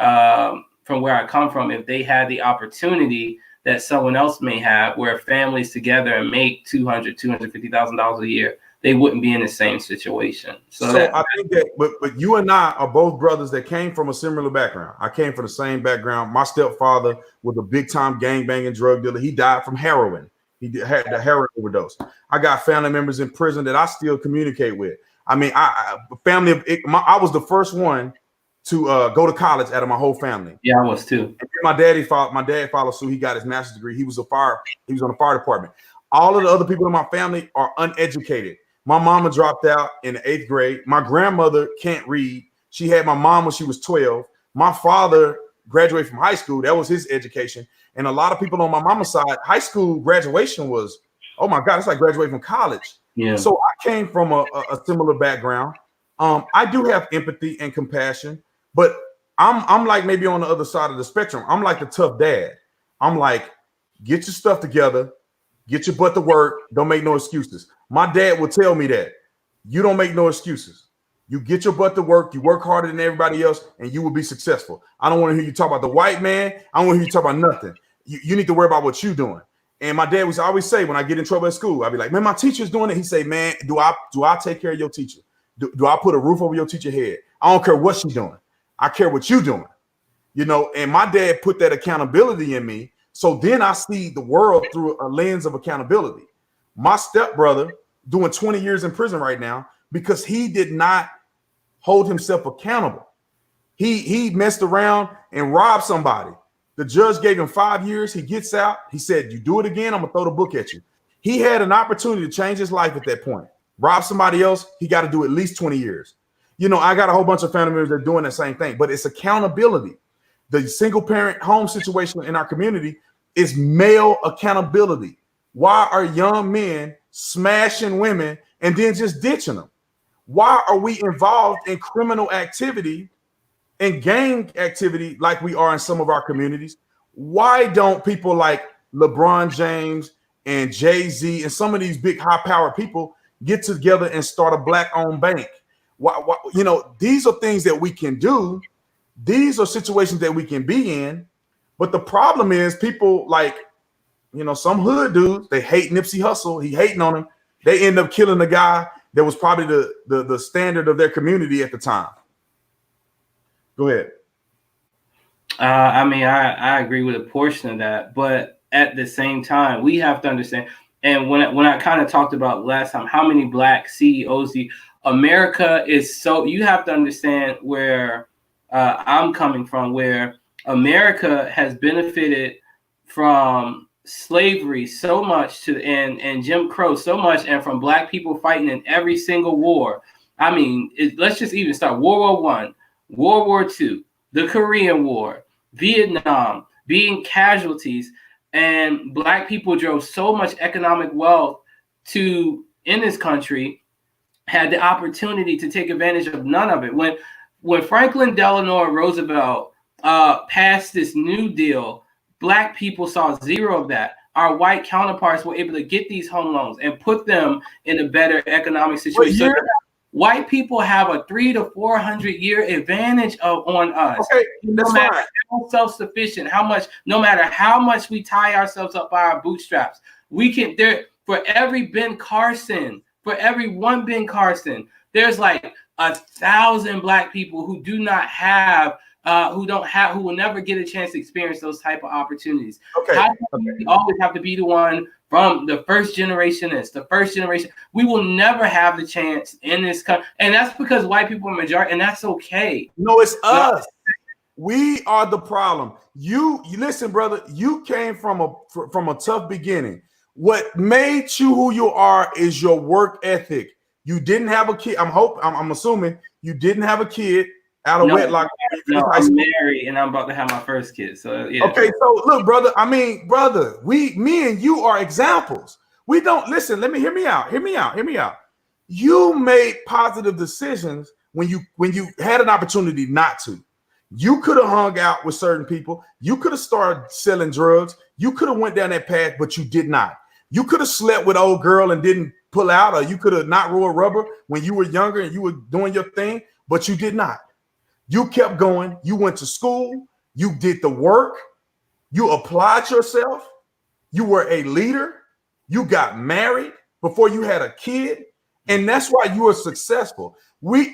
from where I come from, if they had the opportunity that someone else may have, where families together and make $250,000 a year, they wouldn't be in the same situation. So I think that, but you and I are both brothers that came from a similar background. I came from the same background. My stepfather was a big time gangbanging drug dealer. He died from heroin. He had the heroin overdose. I got family members in prison that I still communicate with. I mean, I was the first one to go to college out of my whole family. Yeah, I was too. And my dad followed suit. He got his master's degree. He was on the fire department. All of the other people in my family are uneducated. My mama dropped out in the 8th grade. My grandmother can't read. She had my mom when she was 12. My father graduated from high school. That was his education. And a lot of people on my mama's side, high school graduation was, oh my God, it's like graduating from college. Yeah. So I came from a similar background. I do have empathy and compassion, but I'm like maybe on the other side of the spectrum. I'm like the tough dad. I'm like, get your stuff together, get your butt to work, don't make no excuses. My dad would tell me that you don't make no excuses. You get your butt to work, you work harder than everybody else, and you will be successful. I don't want to hear you talk about the white man. I don't want to hear you talk about nothing. You need to worry about what you're doing. And my dad was always say, when I get in trouble at school, I'd be like, man, my teacher's doing it. He say, man, do I take care of your teacher? Do I put a roof over your teacher's head? I don't care what she's doing. I care what you're doing. You know, and my dad put that accountability in me. So then I see the world through a lens of accountability. My stepbrother doing 20 years in prison right now because he did not hold himself accountable. He messed around and robbed somebody. The judge gave him 5 years. He gets out. He said, you do it again, I'm going to throw the book at you. He had an opportunity to change his life at that point. Rob somebody else, he got to do at least 20 years. You know, I got a whole bunch of family members that are doing the same thing, but it's accountability. The single parent home situation in our community is male accountability. Why are young men smashing women and then just ditching them? Why are we involved in criminal activity and gang activity like we are in some of our communities? Why don't people like LeBron James and Jay-Z and some of these big high-powered people get together and start a black-owned bank? Why, you know, these are things that we can do. These are situations that we can be in. But the problem is people like, you know, some hood dudes, they hate Nipsey Hussle. He hating on him. They end up killing the guy that was probably the standard of their community at the time. Go ahead. I mean, I agree with a portion of that, but at the same time, we have to understand. And when I kind of talked about last time, how many black CEOs, America is so, you have to understand where I'm coming from, where America has benefited from slavery so much and Jim Crow so much, and from black people fighting in every single war. I mean, let's just even start World War I, World War II, the Korean War, Vietnam, being casualties, and black people drove so much economic wealth in this country, had the opportunity to take advantage of none of it. When Franklin Delano Roosevelt passed this New Deal, black people saw zero of that. Our white counterparts were able to get these home loans and put them in a better economic situation. So white people have a 300 to 400 year advantage on us. Okay, that's no matter fine. how self-sufficient, no matter how much we tie ourselves up by our bootstraps, we can. There for every Ben Carson, for every one Ben Carson, there's like 1,000 black people who do not have. Who will never get a chance to experience those type of opportunities. Okay. We always have to be the one from the first generation. We will never have the chance in this country, and that's because white people are majority, and that's okay. No, it's us. We are the problem. You listen, brother. You came from a tough beginning. What made you who you are is your work ethic. You didn't have a kid. I'm assuming you didn't have a kid out of wedlock. No, I'm married and I'm about to have my first kid. So yeah. Okay, so look, brother. I mean, brother, me and you are examples. We don't listen. Hear me out. You made positive decisions when you had an opportunity not to. You could have hung out with certain people. You could have started selling drugs. You could have went down that path, but you did not. You could have slept with an old girl and didn't pull out, or you could have not rolled rubber when you were younger and you were doing your thing, but you did not. You kept going. You went to school. You did the work. You applied yourself. You were a leader. You got married before you had a kid. And that's why you are successful.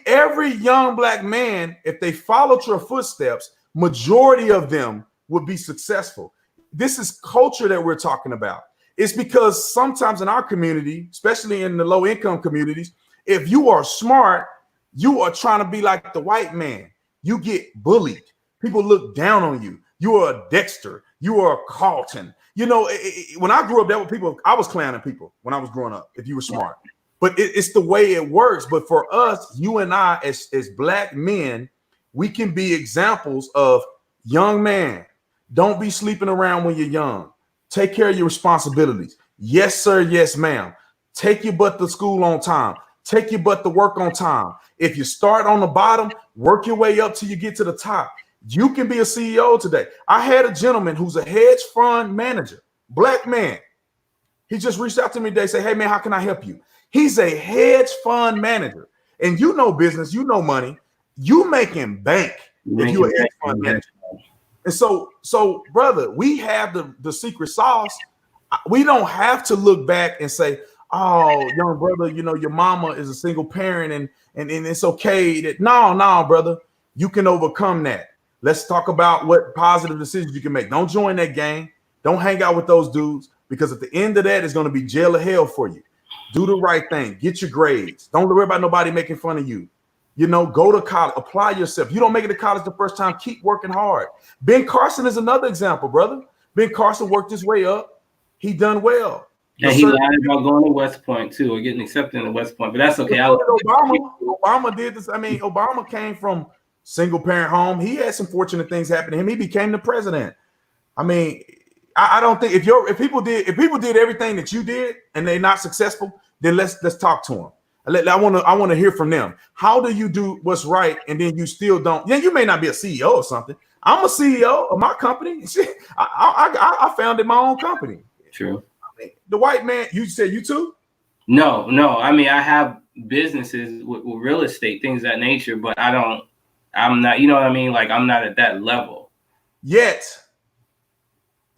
Every young black man, if they followed your footsteps, majority of them would be successful. This is culture that we're talking about. It's because sometimes in our community, especially in the low income communities, if you are smart, you are trying to be like the white man. You get bullied. People look down on you. You are a Dexter. You are a Carlton. You know, when I grew up, that were people. I was clowning people when I was growing up. If you were smart, but it's the way it works. But for us, you and I, as black men, we can be examples of young man. Don't be sleeping around when you're young. Take care of your responsibilities. Yes, sir. Yes, ma'am. Take your butt to school on time. Take your butt to work on time. If you start on the bottom, work your way up till you get to the top. You can be a CEO today. I had a gentleman who's a hedge fund manager, black man. He just reached out to me today, say, hey, man, how can I help you? He's a hedge fund manager. And you know business, you know money. You making bank if you're a hedge fund manager. And so, brother, we have the secret sauce. We don't have to look back and say, oh, young brother, you know, your mama is a single parent and it's okay that no, brother, you can overcome that. Let's talk about what positive decisions you can make. Don't join that gang. Don't hang out with those dudes, because at the end of that, it's going to be jail or hell for you. Do the right thing. Get your grades. Don't worry about nobody making fun of you. Go to college. Apply yourself. You don't make it to college the first time. Keep working hard. Ben Carson is another example, brother. Ben Carson worked his way up. He done well. And he lied about going to West Point too, or getting accepted in West Point. But that's okay. Obama did this. I mean, Obama came from single parent home. He had some fortunate things happen to him. He became the president. I mean, I don't think if people did everything that you did and they're not successful, then let's talk to them. I want to hear from them. How do you do what's right and then you still don't? Yeah, you may not be a CEO or something. I'm a CEO of my company. I founded my own company. True. I mean, the white man. You said you too? No. I mean, I have businesses with real estate, things of that nature, but I'm not. You know what I mean? Like I'm not at that level yet.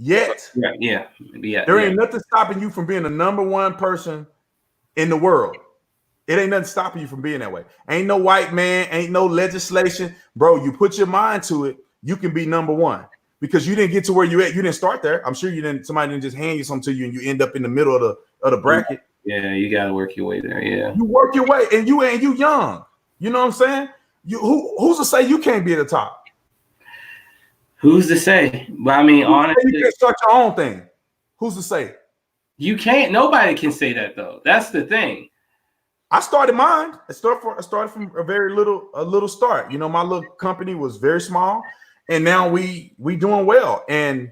Yeah. There ain't nothing stopping you from being the number one person in the world. It ain't nothing stopping you from being that way. Ain't no white man, ain't no legislation. Bro, you put your mind to it, you can be number one. Because you didn't get to where you at. You didn't start there. I'm sure somebody didn't just hand you something to you and you end up in the middle of the bracket. Yeah, you gotta work your way there. Yeah. You work your way and you young. You know what I'm saying? Who's to say you can't be at the top? Who's to say? But I mean, honestly, you can start your own thing. Who's to say? You can't. Nobody can say that though. That's the thing. I started mine. I started from a little start. My little company was very small, and now we doing well. And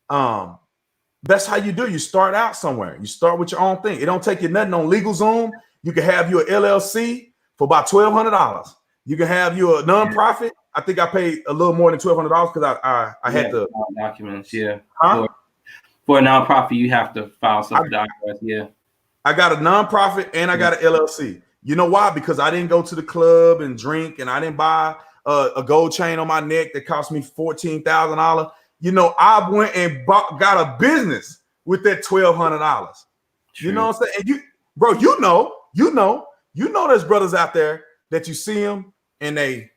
that's how you do. You start out somewhere. You start with your own thing. It don't take you nothing on LegalZoom. You can have you an LLC for about $1,200. You can have you a nonprofit. I think I paid a little more than $1,200 because I had the documents. Yeah. Huh? For a nonprofit, you have to file some documents. Yeah. I got a nonprofit and I got an LLC. You know why? Because I didn't go to the club and drink, and I didn't buy a gold chain on my neck that cost me $14,000. I went and got a business with that $1,200. You know what I'm saying? And you know, there's brothers out there that you see them and they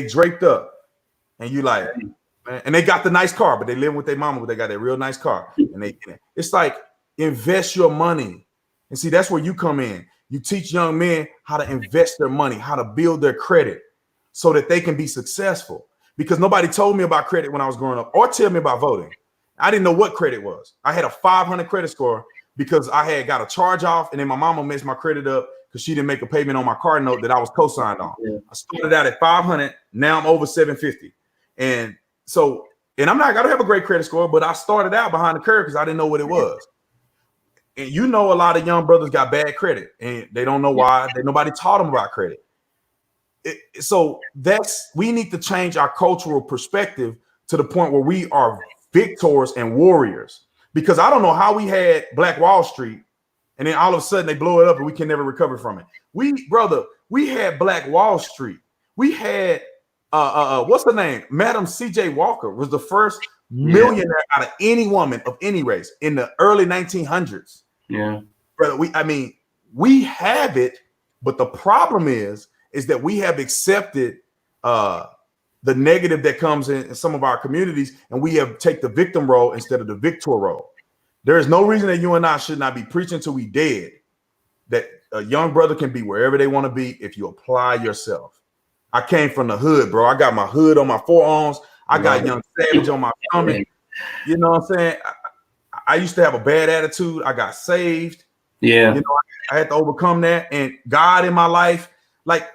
draped up, and you like, man, and they got the nice car, but they live with their mama, but they got a real nice car, and it's like invest your money. And see, that's where you come in. You teach young men how to invest their money, how to build their credit so that they can be successful. Because nobody told me about credit when I was growing up or tell me about voting. I didn't know what credit was. I had a 500 credit score because I had got a charge off, and then my mama messed my credit up because she didn't make a payment on my car note that I was co-signed on. Yeah. I started out at 500. Now I'm over 750. And I'm not going to have a great credit score, but I started out behind the curve because I didn't know what it was. And a lot of young brothers got bad credit and they don't know why. Nobody taught them about credit. We need to change our cultural perspective to the point where we are victors and warriors. Because I don't know how we had Black Wall Street and then all of a sudden they blow it up and we can never recover from it. We had Black Wall Street. We had what's her name? Madam C.J. Walker was the first millionaire out of any woman of any race in the early 1900s. Yeah, brother. We have it, but the problem is that we have accepted the negative that comes in some of our communities, and we have take the victim role instead of the victor role. There is no reason that you and I should not be preaching till we dead that a young brother can be wherever they want to be if you apply yourself. I came from the hood, bro. I got my hood on my forearms. I got Young Savage on my stomach. You know what I'm saying? I used to have a bad attitude. I got saved. Yeah. I had to overcome that. And God in my life, like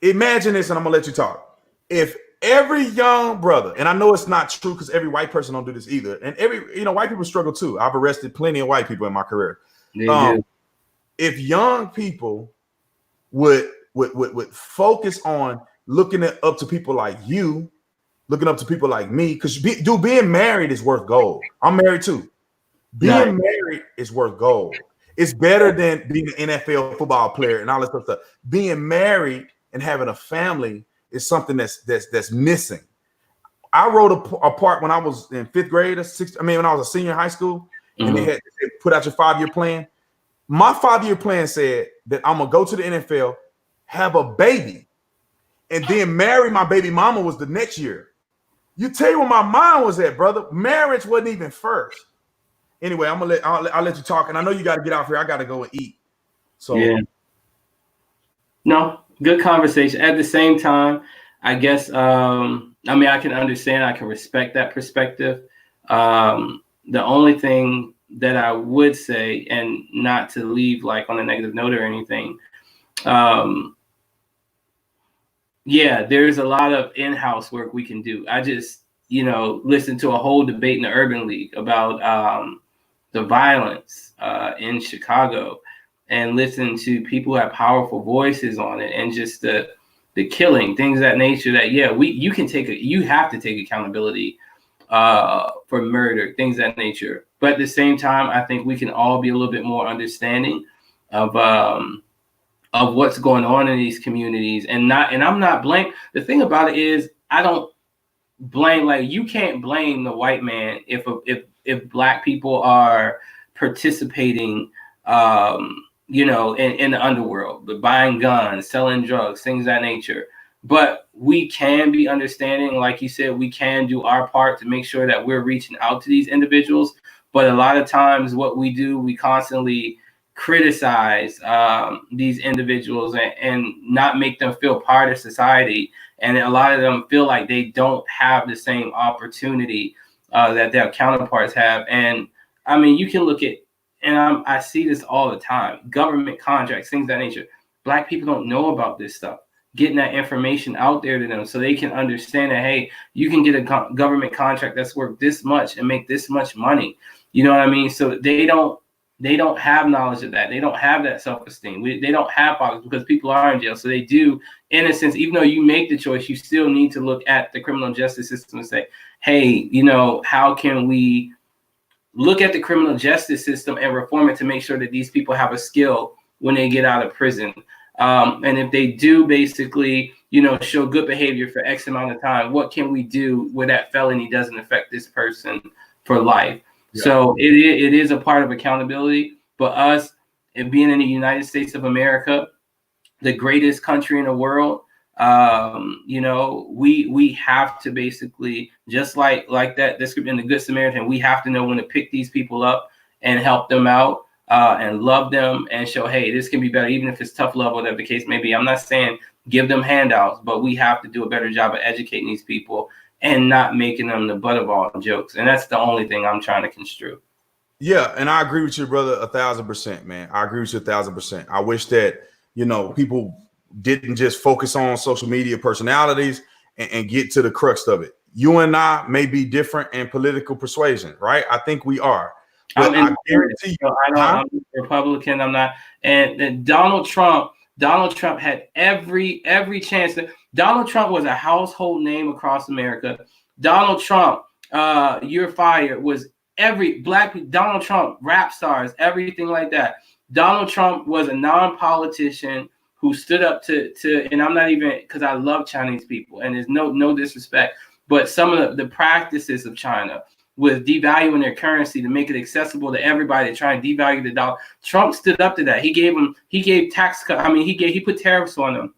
imagine this, and I'm gonna let you talk. If every young brother, and I know it's not true because every white person don't do this either. And white people struggle too. I've arrested plenty of white people in my career. If young people would focus on looking up to people like you, looking up to people like me, because being married is worth gold. I'm married too. Being married is worth gold. It's better than being an NFL football player and all this stuff. Being married and having a family is something that's missing. I wrote a part when I was in fifth grade, when I was a senior in high school, and they had put out your 5-year plan. My 5-year plan said that I'm gonna go to the NFL, have a baby, and then marry my baby mama was the next year. You tell you where my mind was at, brother. Marriage wasn't even first. Anyway, I'll let you talk, and I know you got to get out here. I got to go and eat. So yeah, no, good conversation. At the same time, I guess I mean I can understand, I can respect that perspective. The only thing that I would say, and not to leave like on a negative note or anything, yeah, there's a lot of in-house work we can do. I just, listened to a whole debate in the Urban League about the violence in Chicago, and listen to people who have powerful voices on it, and just the killing, things of that nature. That you have to take accountability for murder, things of that nature. But at the same time, I think we can all be a little bit more understanding of what's going on in these communities, and I'm not blame. The thing about it is, I don't blame, like, you can't blame the white man if black people are participating in the underworld, but buying guns, selling drugs, things of that nature. But we can be understanding, like you said, we can do our part to make sure that we're reaching out to these individuals. But a lot of times what we do, we constantly criticize these individuals and not make them feel part of society. And a lot of them feel like they don't have the same opportunity that their counterparts have. And I mean, you can look at, and I see this all the time, government contracts, things of that nature. Black people don't know about this stuff. Getting that information out there to them so they can understand that, hey, you can get a government contract that's worth this much and make this much money. You know what I mean? So they don't have knowledge of that. They don't have that self-esteem. They don't have pockets because people are in jail. So they do, in a sense, even though you make the choice, you still need to look at the criminal justice system and say, hey, how can we look at the criminal justice system and reform it to make sure that these people have a skill when they get out of prison. And if they do basically, show good behavior for X amount of time, what can we do where that felony doesn't affect this person for life? Yeah. So it is a part of accountability. But us, and being in the United States of America, the greatest country in the world, we have to basically, just like that description in the Good Samaritan, we have to know when to pick these people up and help them out. And love them and show, hey, this can be better, even if it's tough love, whatever the case may be. I'm not saying give them handouts, but we have to do a better job of educating these people and not making them the butt of all jokes. And that's the only thing I'm trying to construe. Yeah, and I agree with you, brother, 1,000%, man. I agree with you 1,000%. I wish that, people didn't just focus on social media personalities and get to the crux of it. You and I may be different in political persuasion, right? I think we are. But I guarantee you, I'm Republican. I'm not. And Donald Trump had every chance. Donald Trump was a household name across America. Donald Trump, you're fired, was every black Donald Trump, rap stars, everything like that. Donald Trump was a non-politician who stood up to, and I'm not even, because I love Chinese people, and there's no disrespect, but some of the practices of China with devaluing their currency to make it accessible to everybody, to try and devalue the dollar. Trump stood up to that. He gave tax cut. I mean, he put tariffs on them.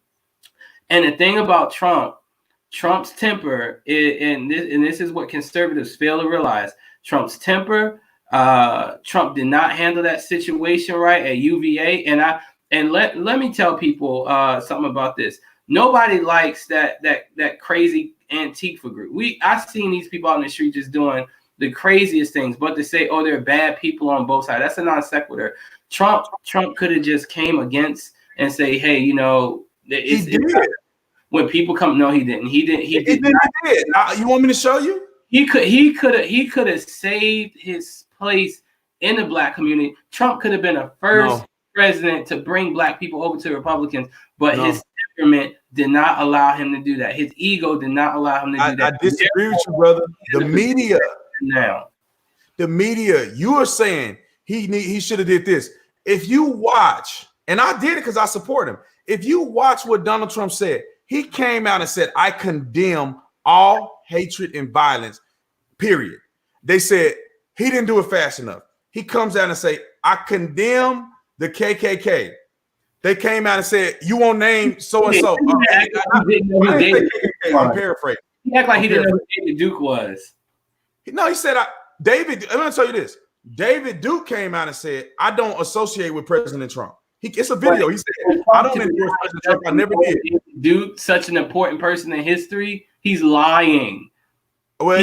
And the thing about Trump's temper, and this is what conservatives fail to realize. Trump's temper. Trump did not handle that situation right at UVA. And let me tell people something about this. Nobody likes that crazy Antifa group. I've seen these people out in the street just doing the craziest things, but to say, oh, they're bad people on both sides, that's a non sequitur. Trump could have just came against and say, hey, he did. When people come, no, he didn't. He did. You want me to show you? He could have saved his place in the black community. Trump could have been a first president to bring black people over to Republicans, but his temperament did not allow him to do that. His ego did not allow him to do that. I disagree with you, brother. The media, you are saying he should have did this. If you watch, and I did it because I support him. If you watch what Donald Trump said, he came out and said, I condemn all hatred and violence, period. They said he didn't do it fast enough. He comes out and say, I condemn the KKK. They came out and said, you won't name so-and-so. I'm paraphrasing. He acted like he didn't know who David Duke was. No, he said, David, I'm going to tell you this. David Duke came out and said, I don't associate with President Trump. It's a video. He said, I don't endorse President Trump. I never did. Duke, such an important person in history, he's lying. Well,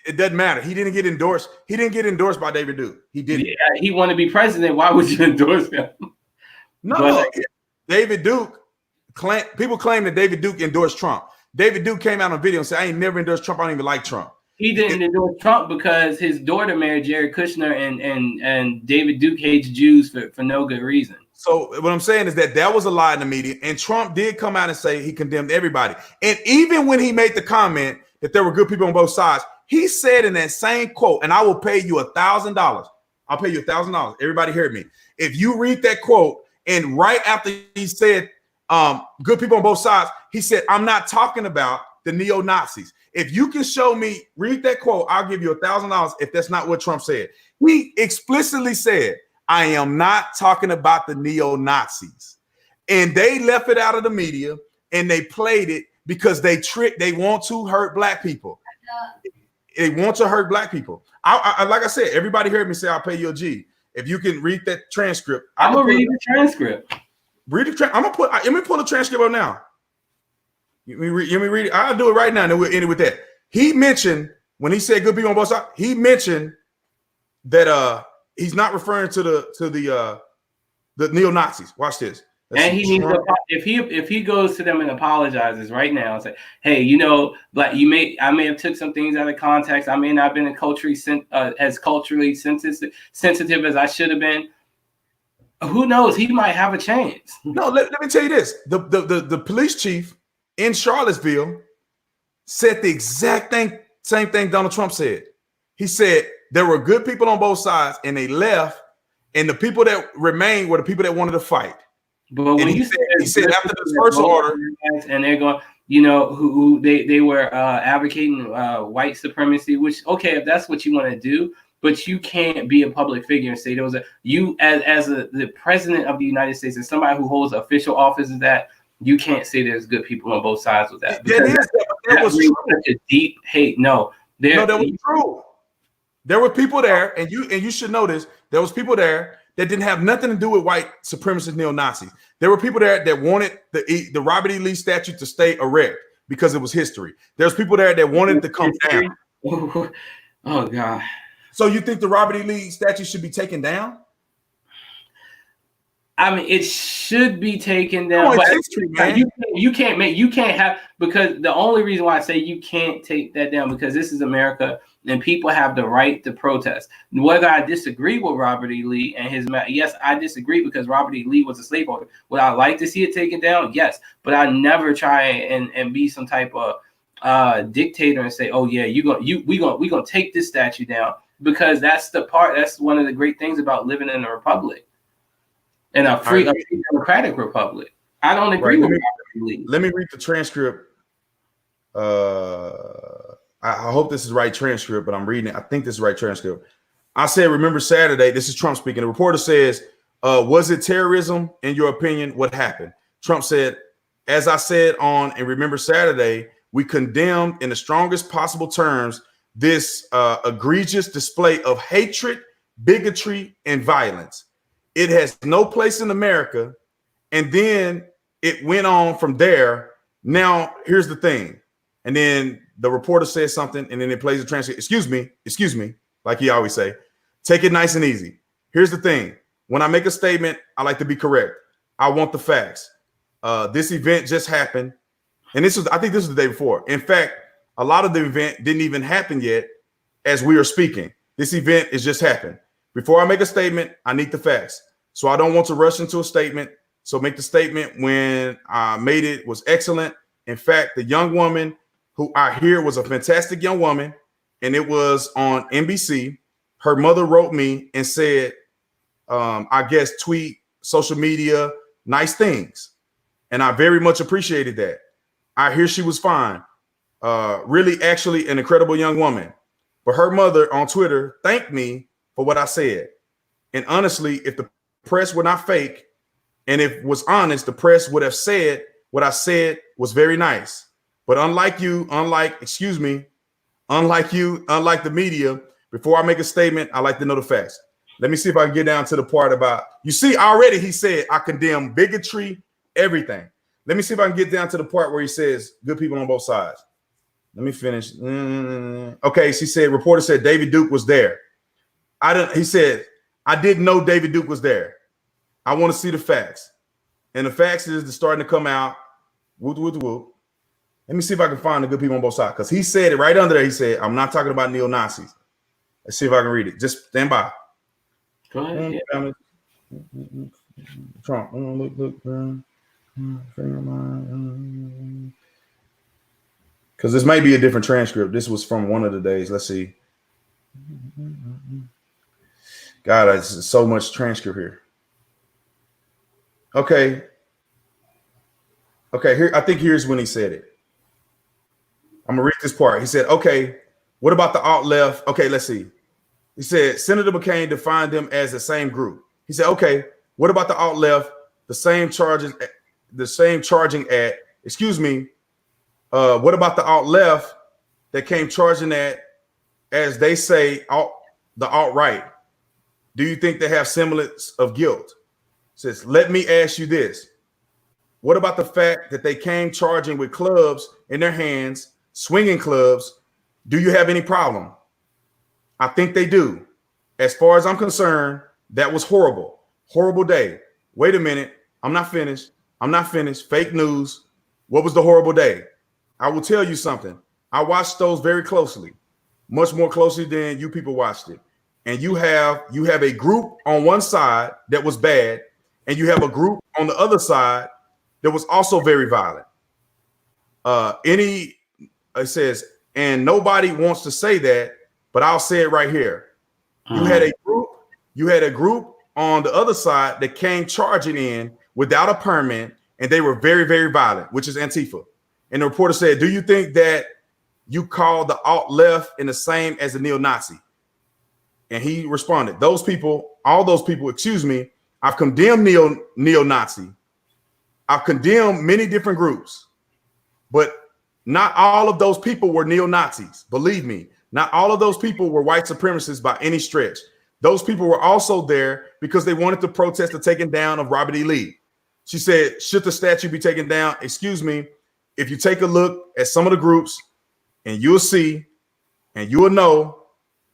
it doesn't matter. He didn't get endorsed. He didn't get endorsed by David Duke. He didn't. Yeah, he wanted to be president. Why would you endorse him? No, David Duke. People claim that David Duke endorsed Trump. David Duke came out on video and said, I ain't never endorsed Trump. I don't even like Trump. He didn't endorse Trump because his daughter married Jared Kushner, and David Duke hates Jews for no good reason. So what I'm saying is that was a lie in the media, and Trump did come out and say he condemned everybody. And even when he made the comment that there were good people on both sides, he said in that same quote, and I will pay you $1,000. I'll pay you $1,000. Everybody heard me. If you read that quote, and right after he said good people on both sides, he said, I'm not talking about the neo-Nazis. If you can show me, read that quote, I'll give you $1,000 if that's not what Trump said. He explicitly said, I am not talking about the neo-Nazis. And they left it out of the media and they played it because they want to hurt black people. They want to hurt black people. I like I said, everybody heard me say, I'll pay you a G. If you can read that transcript. I'm going to read the transcript. Read the transcript. Let me pull the transcript up now. Let me read it. I'll do it right now, and then we'll end it with that. He mentioned, when he said good people on both sides, he mentioned that he's not referring to the neo-Nazis. Watch this. And he needs to, if he goes to them and apologizes right now and say, hey, you know, like I may have took some things out of context. I may not have been as culturally sensitive as I should have been. Who knows? He might have a chance. No, let me tell you this. The police chief in Charlottesville said the exact same thing Donald Trump said. He said there were good people on both sides and they left, and the people that remained were the people that wanted to fight. But when he said after the first order, and they're going, you know, who they were advocating white supremacy, which, okay, if that's what you want to do, but you can't be a public figure and say there was the president of the United States and somebody who holds official office, is that you can't say there's good people on both sides with that. That was such a deep hate. No, that was true. There were people there, and you should know this. There was people there that didn't have nothing to do with white supremacist neo-Nazis. There were people there that wanted the Robert E. Lee statue to stay erect because it was history. There's people there that wanted it to come down. Oh God. So you think the Robert E. Lee statue should be taken down? I mean, it should be taken down. But history, man. You can't have, because the only reason why I say you can't take that down, because this is America and people have the right to protest. Whether I disagree with Robert E. Lee and yes, I disagree because Robert E. Lee was a slaveholder. Would I like to see it taken down? Yes, but I never try and be some type of dictator and say, oh yeah, we gonna take this statue down, because that's one of the great things about living in a republic. In a free democratic republic. I don't agree with Robert. Let me read the transcript. I hope this is the right transcript, but I'm reading it. I think this is the right transcript. I said, remember Saturday, this is Trump speaking. The reporter says, was it terrorism in your opinion? What happened? Trump said, as I said on and remember Saturday, we condemned in the strongest possible terms this egregious display of hatred, bigotry, and violence. It has no place in America. And then it went on from there. Now, here's the thing. And then the reporter says something, and then it plays the transcript. Excuse me, like he always say. Take it nice and easy. Here's the thing. When I make a statement, I like to be correct. I want the facts. This event just happened. And I think this was the day before. In fact, a lot of the event didn't even happen yet as we are speaking. This event has just happened. Before I make a statement, I need the facts. So I don't want to rush into a statement. So make the statement when I made it was excellent. In fact, the young woman who I hear was a fantastic young woman, and it was on NBC. Her mother wrote me and said, I guess tweet, social media, nice things. And I very much appreciated that. I hear she was fine. Really, actually an incredible young woman. But her mother on Twitter thanked me for what I said. And honestly, if the press were not fake, and if it was honest, the press would have said what I said was very nice. But unlike the media, Before I make a statement, I like to know the facts. Let me see if I can get down to the part about, you see, already he said, I condemn bigotry, everything. Let me see if I can get down to the part where he says good people on both sides. Let me finish. Okay, she said, reporter said David Duke was there. He said, I didn't know David Duke was there. I want to see the facts. And the facts is starting to come out. Whoop, whoop, whoop. Let me see if I can find the good people on both sides. Because he said it right under there. He said, I'm not talking about neo-Nazis. Let's see if I can read it. Just stand by. Go ahead. Yeah. Trump. Look. Because this may be a different transcript. This was from one of the days. Let's see. God, there's so much transcript here. Okay, here, I think here's when he said it. I'm gonna read this part. He said, okay, what about the alt left? Okay, let's see. He said, Senator McCain defined them as the same group. He said, okay, what about the alt left? The same charging at, what about the alt left that came charging at, as they say, the alt right? Do you think they have semblance of guilt? Says, let me ask you this. What about the fact that they came charging with clubs in their hands, swinging clubs? Do you have any problem? I think they do. As far as I'm concerned, that was horrible. Horrible day. Wait a minute. I'm not finished. Fake news. What was the horrible day? I will tell you something. I watched those very closely, much more closely than you people watched it. And you have a group on one side that was bad, and you have a group on the other side that was also very violent. It says, and nobody wants to say that, but I'll say it right here. You had a group on the other side that came charging in without a permit, and they were very, very violent, which is Antifa. And the reporter said, do you think that you call the alt left in the same as a neo-Nazi? And he responded, all those people, I've condemned neo-Nazi. I've condemned many different groups, but not all of those people were neo-Nazis. Believe me, not all of those people were white supremacists by any stretch. Those people were also there because they wanted to protest the taking down of Robert E. Lee. She said, should the statue be taken down? If you take a look at some of the groups, and you'll see, and you will know,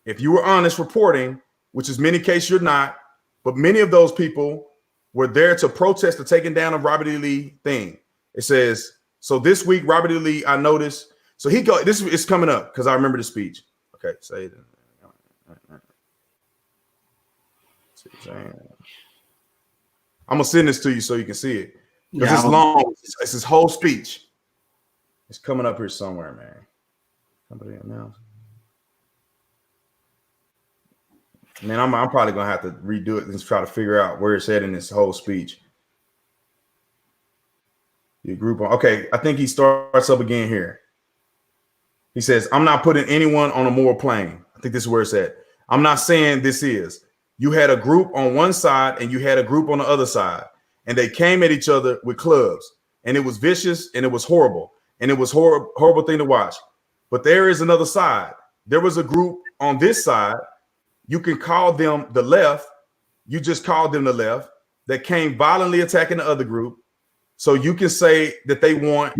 if you were honest reporting, which is many cases you're not, but many of those people were there to protest the taking down of Robert E. Lee thing. It says, so this week, Robert E. Lee, I noticed. So this is coming up because I remember the speech. Okay, say it. I'm gonna send this to you so you can see it. Because it's long. It's his whole speech. It's coming up here somewhere, man. Somebody announced. Man, I'm probably gonna have to redo it and try to figure out where it's at in this whole speech. Your group on, okay, I think he starts up again here. He says, I'm not putting anyone on a moral plane. I think this is where it's at. I'm not saying this is. You had a group on one side and you had a group on the other side, and they came at each other with clubs, and it was vicious and it was horrible, and it was horrible thing to watch. But there is another side. There was a group on this side. You can call them the left. You just called them the left that came violently attacking the other group. So you can say that they want,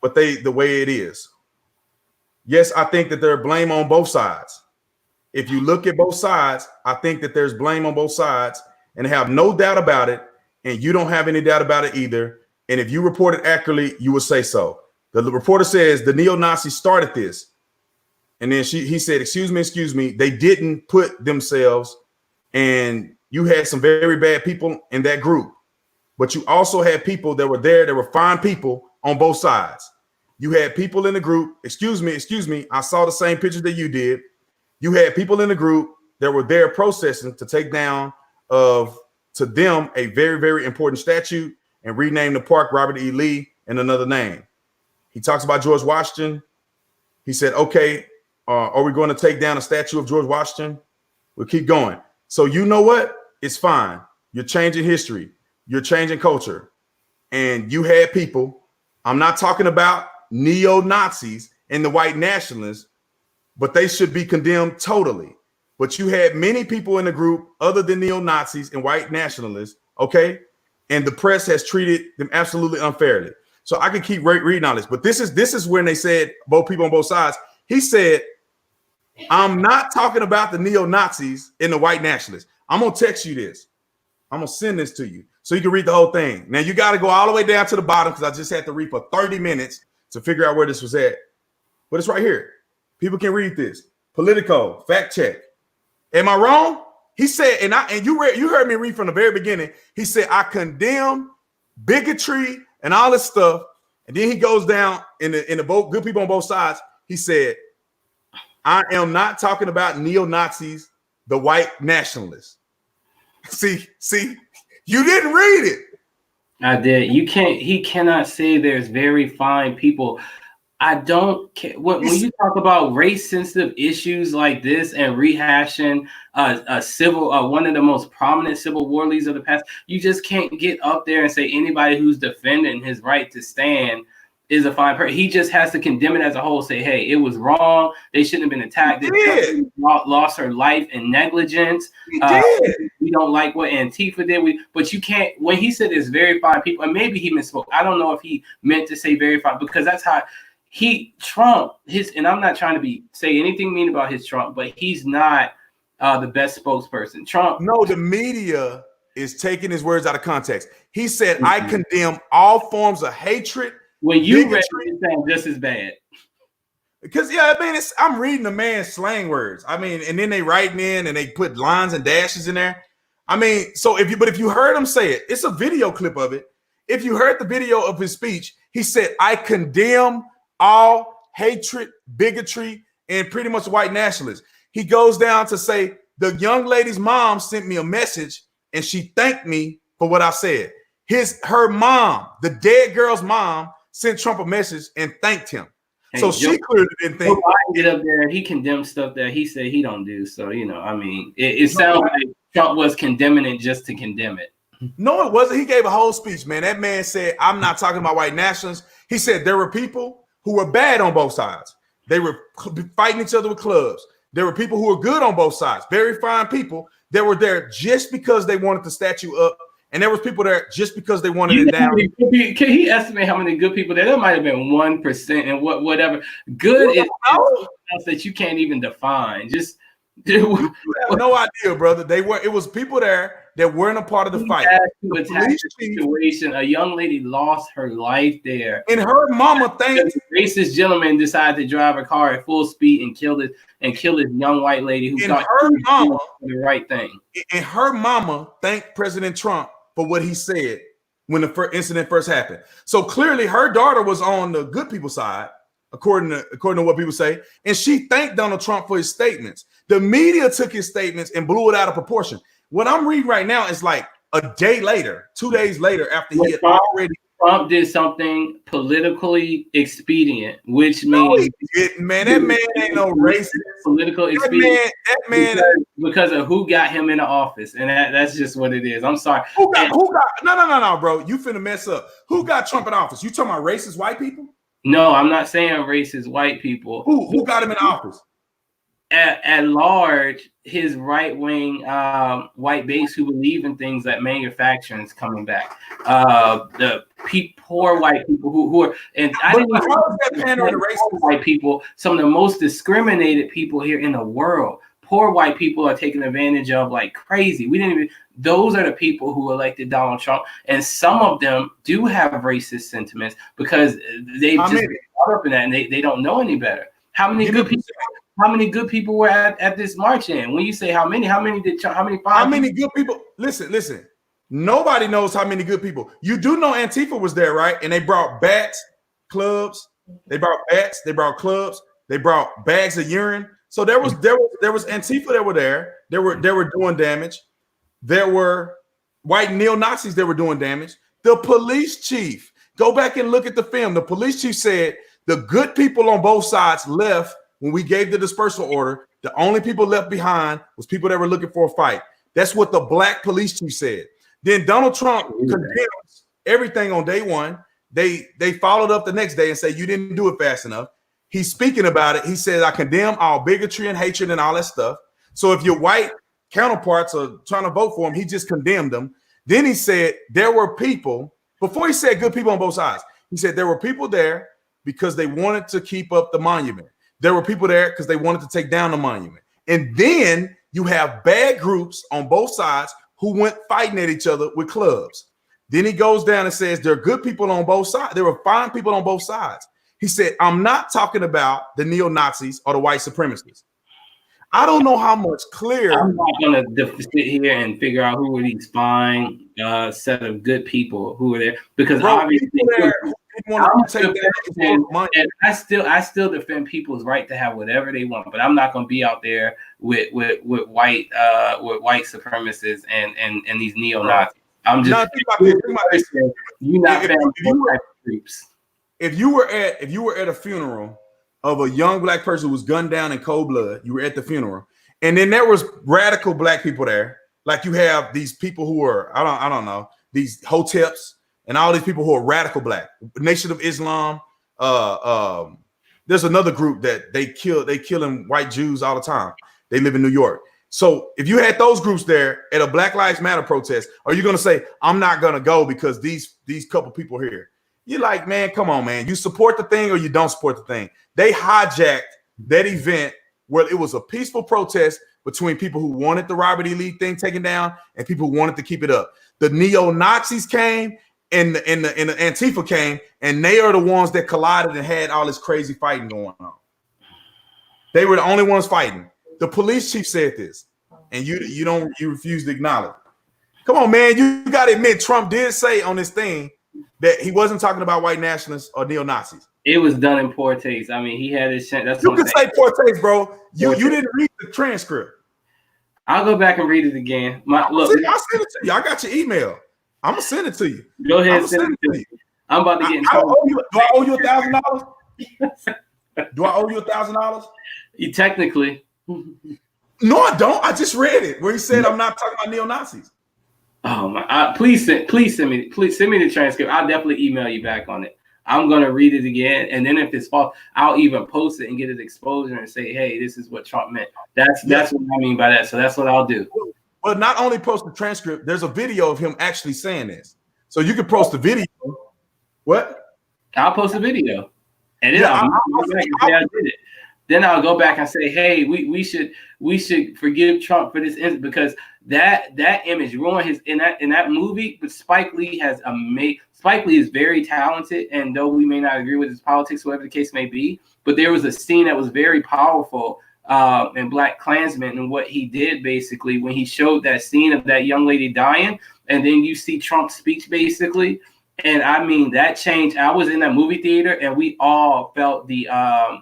but the way it is. Yes, I think that there's blame on both sides. If you look at both sides, I think that there's blame on both sides, and have no doubt about it. And you don't have any doubt about it either. And if you report it accurately, you would say so. The reporter says the neo-Nazis started this. And then he said, excuse me, they didn't put themselves, and you had some very bad people in that group. But you also had people that were there that were fine people on both sides. You had people in the group, excuse me, I saw the same pictures that you did. You had people in the group that were there protesting to take down to them a very, very important statue and rename the park Robert E. Lee in another name. He talks about George Washington. He said, okay, are we going to take down a statue of George Washington? We'll keep going. So you know what? It's fine. You're changing history. You're changing culture. And you had people, I'm not talking about neo-Nazis and the white nationalists, but they should be condemned totally. but you had many people in the group other than neo-Nazis and white nationalists, okay? And the press has treated them absolutely unfairly. So I can keep reading on this, but this is when they said, both people on both sides, he said, I'm not talking about the neo-Nazis and the white nationalists. I'm going to text you this. I'm going to send this to you so you can read the whole thing. Now, you got to go all the way down to the bottom because I just had to read for 30 minutes to figure out where this was at. But it's right here. People can read this. Politico, fact check. Am I wrong? He said, and you heard me read from the very beginning. He said, I condemn bigotry and all this stuff. And then he goes down in the both good people on both sides. He said, I am not talking about neo-Nazis, the white nationalists. See, you didn't read it. I did. He cannot say there's very fine people. I don't care when you talk about race sensitive issues like this and rehashing a civil one of the most prominent civil war leaders of the past. You just can't get up there and say anybody who's defending his right to stand is a fine person. He just has to condemn it as a whole. Say, hey, it was wrong. They shouldn't have been attacked. They lost her life in negligence. We don't like what Antifa did. But you can't. When he said it's very fine people, and maybe he misspoke. I don't know if he meant to say very fine because that's how. And I'm not trying to say anything mean about his Trump, but he's not the best spokesperson. Trump. No, the media is taking his words out of context. He said, I condemn all forms of hatred. When you read it, saying just as bad. Because, I'm reading the man's slang words. I mean, and then they writing in and they put lines and dashes in there. I mean, so if you heard him say it, it's a video clip of it. If you heard the video of his speech, he said, I condemn all hatred, bigotry, and pretty much white nationalists. He goes down to say, the young lady's mom sent me a message and she thanked me for what I said. Her mom, the dead girl's mom, sent Trump a message and thanked him. Hey, so she clearly didn't think. Get up there and he condemned stuff that he said he don't do. So, it sounds like Trump was condemning it just to condemn it. No, it wasn't. He gave a whole speech, man. That man said, I'm not talking about white nationalists. He said there were people who were bad on both sides. They were fighting each other with clubs. There were people who were good on both sides, very fine people that were there just because they wanted the statue up. And there was people there just because they wanted it down. Can he estimate how many good people there? There might have been 1% and whatever. Good is something else that you can't even define. Just you have no idea, brother. It was people there that weren't a part of the fight. Situation. A young lady lost her life there. And her mama thanked a racist gentleman decided to drive a car at full speed and kill this young white lady who thought her mama the right thing. And her mama thanked President Trump for what he said when the incident first happened. So clearly her daughter was on the good people side, according to what people say, and she thanked Donald Trump for his statements. The media took his statements and blew it out of proportion. What I'm reading right now is like a day later, 2 days later, after he had already. Trump did something politically expedient, which means that man ain't no racist. Political expedient. That man because of who got him in the office, and that's just what it is. I'm sorry. Who got no, bro. You finna mess up. Who got Trump in office? You talking about racist white people? No, I'm not saying racist white people. Who got him in office? At large, his right-wing white base who believe in things like manufacturing is coming back. The poor white people who are, and I didn't even white people, some of the most discriminated people here in the world. Poor white people are taken advantage of like crazy. Those are the people who elected Donald Trump, and some of them do have racist sentiments because they've just been caught up in that and they don't know any better. How many good people were at this march-in? When you say how many good people? Listen. Nobody knows how many good people. You do know Antifa was there, right? And they brought bats, clubs. They brought bats. They brought clubs. They brought bags of urine. So there was Antifa that were there. They were doing damage. There were white neo-Nazis that were doing damage. The police chief, go back and look at the film. The police chief said the good people on both sides left when we gave the dispersal order. The only people left behind was people that were looking for a fight. That's what the black police chief said. Then Donald Trump condemns everything on day one. They followed up the next day and said, you didn't do it fast enough. He's speaking about it. He says, I condemn all bigotry and hatred and all that stuff. So if your white counterparts are trying to vote for him, he just condemned them. Then he said there were people, before he said good people on both sides, he said there were people there because they wanted to keep up the monument. There were people there because they wanted to take down the monument. And then you have bad groups on both sides who went fighting at each other with clubs. Then he goes down and says there are good people on both sides. There were fine people on both sides. He said, I'm not talking about the neo-Nazis or the white supremacists. I don't know how much clearer. I'm not going to sit here and figure out who were these fine set of good people who were there, because obviously I still defend people's right to have whatever they want, but I'm not going to be out there with white supremacists and these neo-Nazis. I'm just if you were at a funeral of a young black person who was gunned down in cold blood, you were at the funeral, and then there was radical black people there, like you have these people who are I don't know, these hoteps and all these people who are radical black, Nation of Islam. There's another group that they killing white Jews all the time. They live in New York. So if you had those groups there at a Black Lives Matter protest, are you going to say, I'm not going to go because these couple people here? You're like, man, come on, man. You support the thing or you don't support the thing. They hijacked that event where it was a peaceful protest between people who wanted the Robert E. Lee thing taken down and people who wanted to keep it up. The neo-Nazis came and the Antifa came, and they are the ones that collided and had all this crazy fighting going on. They were the only ones fighting. The police chief said this, and you refuse to acknowledge. Come on, man, you got to admit Trump did say on this thing that he wasn't talking about white nationalists or neo-Nazis. It was done in poor taste. I mean, he had his chance. That's you can say poor taste, bro. You didn't read the transcript. I'll go back and read it again. I'll send it to you. I got your email. I'm gonna send it to you. Go ahead and send it to you. I'm about to get in trouble. Do I owe you $1,000? Do I owe you $1,000? Technically. No, I don't. I just read it where he said I'm not talking about neo-Nazis. Oh my! Please send me the transcript. I'll definitely email you back on it. I'm gonna read it again, and then if it's false, I'll even post it and get it exposure and say, "Hey, this is what Trump meant." That's what I mean by that. So that's what I'll do. Well, not only post the transcript, there's a video of him actually saying this, so you can post the video. What? I'll post a video, and then I'll say I did it. Then I'll go back and say, "Hey, we should forgive Trump for this incident because that image ruined his in that movie." But Spike Lee is very talented, and though we may not agree with his politics, whatever the case may be, but there was a scene that was very powerful in Black Klansman and what he did basically when he showed that scene of that young lady dying, and then you see Trump's speech basically. And I mean, that changed. I was in that movie theater and we all felt the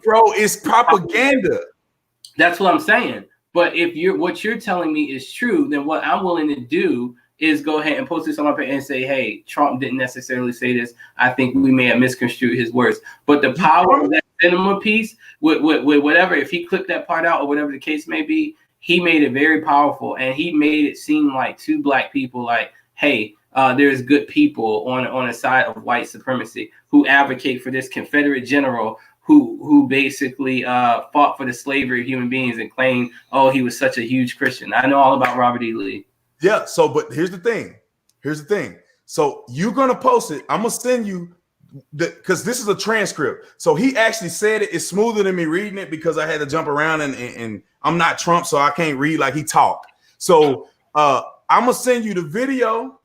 bro, it's propaganda. That's what I'm saying. But if what you're telling me is true, then what I'm willing to do is go ahead and post this on my page and say, hey, Trump didn't necessarily say this. I think we may have misconstrued his words. But the power of that cinema piece with whatever, if he clipped that part out or whatever the case may be, he made it very powerful. And he made it seem like two Black people like, hey, there's good people on the side of white supremacy who advocate for this Confederate general who basically fought for the slavery of human beings and claimed, oh, he was such a huge Christian. I know all about Robert E. Lee. Yeah. So, but here's the thing. So you're gonna post it. I'm gonna send you because this is a transcript. So he actually said it. It's smoother than me reading it because I had to jump around and I'm not Trump, so I can't read like he talked. So I'm gonna send you the video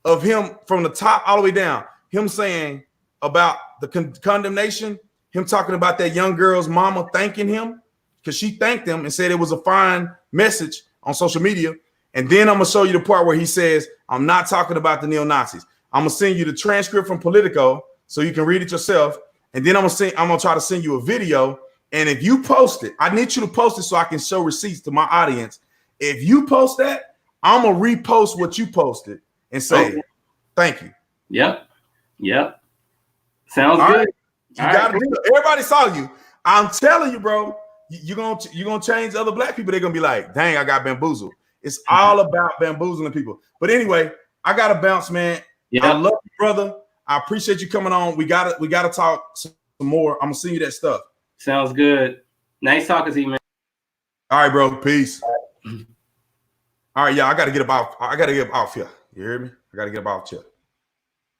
of him from the top all the way down, him saying about the condemnation, him talking about that young girl's mama thanking him because she thanked him and said it was a fine message on social media. And then I'm gonna show you the part where he says, I'm not talking about the neo-Nazis. I'm gonna send you the transcript from Politico so you can read it yourself. And then I'm gonna try to send you a video. And if you post it, I need you to post it so I can show receipts to my audience. If you post that, I'm gonna repost what you posted and say, thank you. Yep. Sounds good. Right. Gotta do it. Everybody saw you. I'm telling you, bro, you're gonna change other Black people. They're gonna be like, dang, I got bamboozled. It's all about bamboozling people. But anyway, I gotta bounce, man. Yep. I love you, brother. I appreciate you coming on. We gotta talk some more. I'm gonna send you that stuff. Sounds good. Nice talking to you, man. All right, bro. Peace. All right, y'all. I got to get up off here. You hear me? I got to get up off here.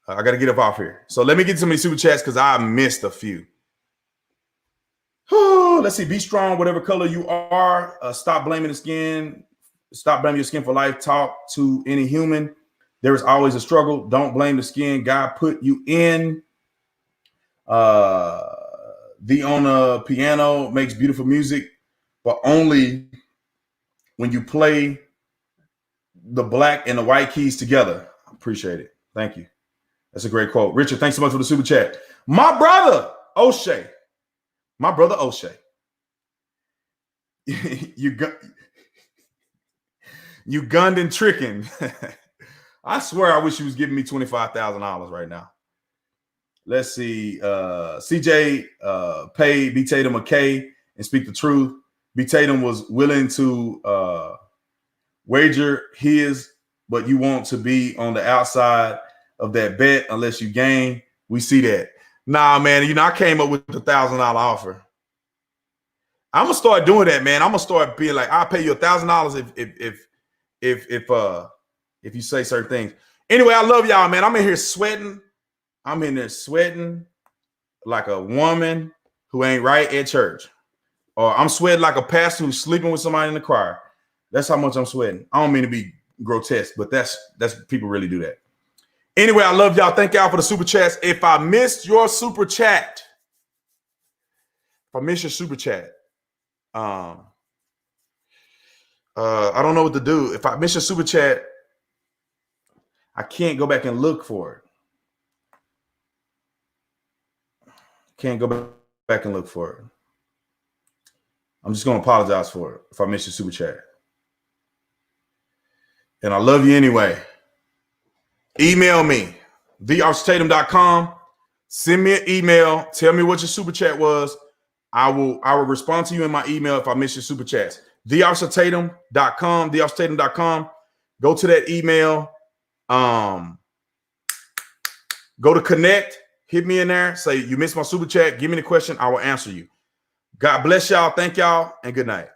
I got to get up off here. So let me get some of these super chats because I missed a few. Let's see. Be strong, whatever color you are. Stop blaming the skin. Stop blaming your skin for life. Talk to any human. There is always a struggle. Don't blame the skin. God put you in. The on a piano makes beautiful music, but only when you play the black and the white keys together. I appreciate it. Thank you. That's a great quote. Richard, thanks so much for the super chat. My brother, O'Shea. you gunned and tricking. I swear I wish you was giving me $25,000 right now. Let's see. CJ paid B. Tatum a K and speak the truth. B. Tatum was willing to wager his, but you want to be on the outside of that bet unless you gain. We see that. Nah, man, you know, I came up with the $1,000 offer. I'm gonna start doing that, man. I'm gonna start being like, I'll pay you $1,000 if you say certain things. Anyway, I love y'all, man. I'm in here sweating. I'm in there sweating like a woman who ain't right at church. Or I'm sweating like a pastor who's sleeping with somebody in the choir. That's how much I'm sweating. I don't mean to be grotesque, but that's people really do that. Anyway, I love y'all. Thank y'all for the super chats. If I missed your super chat, I don't know what to do. If I miss your super chat, I can't go back and look for it. Can't go back and look for it. I'm just going to apologize for it if I miss your super chat. And I love you anyway. Email me, theofficertatum.com. Send me an email. Tell me what your super chat was. I will respond to you in my email if I miss your super chats. theofficertatum.com, theofficertatum.com. Go to that email. Go to connect. Hit me in there. Say you missed my super chat. Give me the question. I will answer you. God bless y'all. Thank y'all and good night.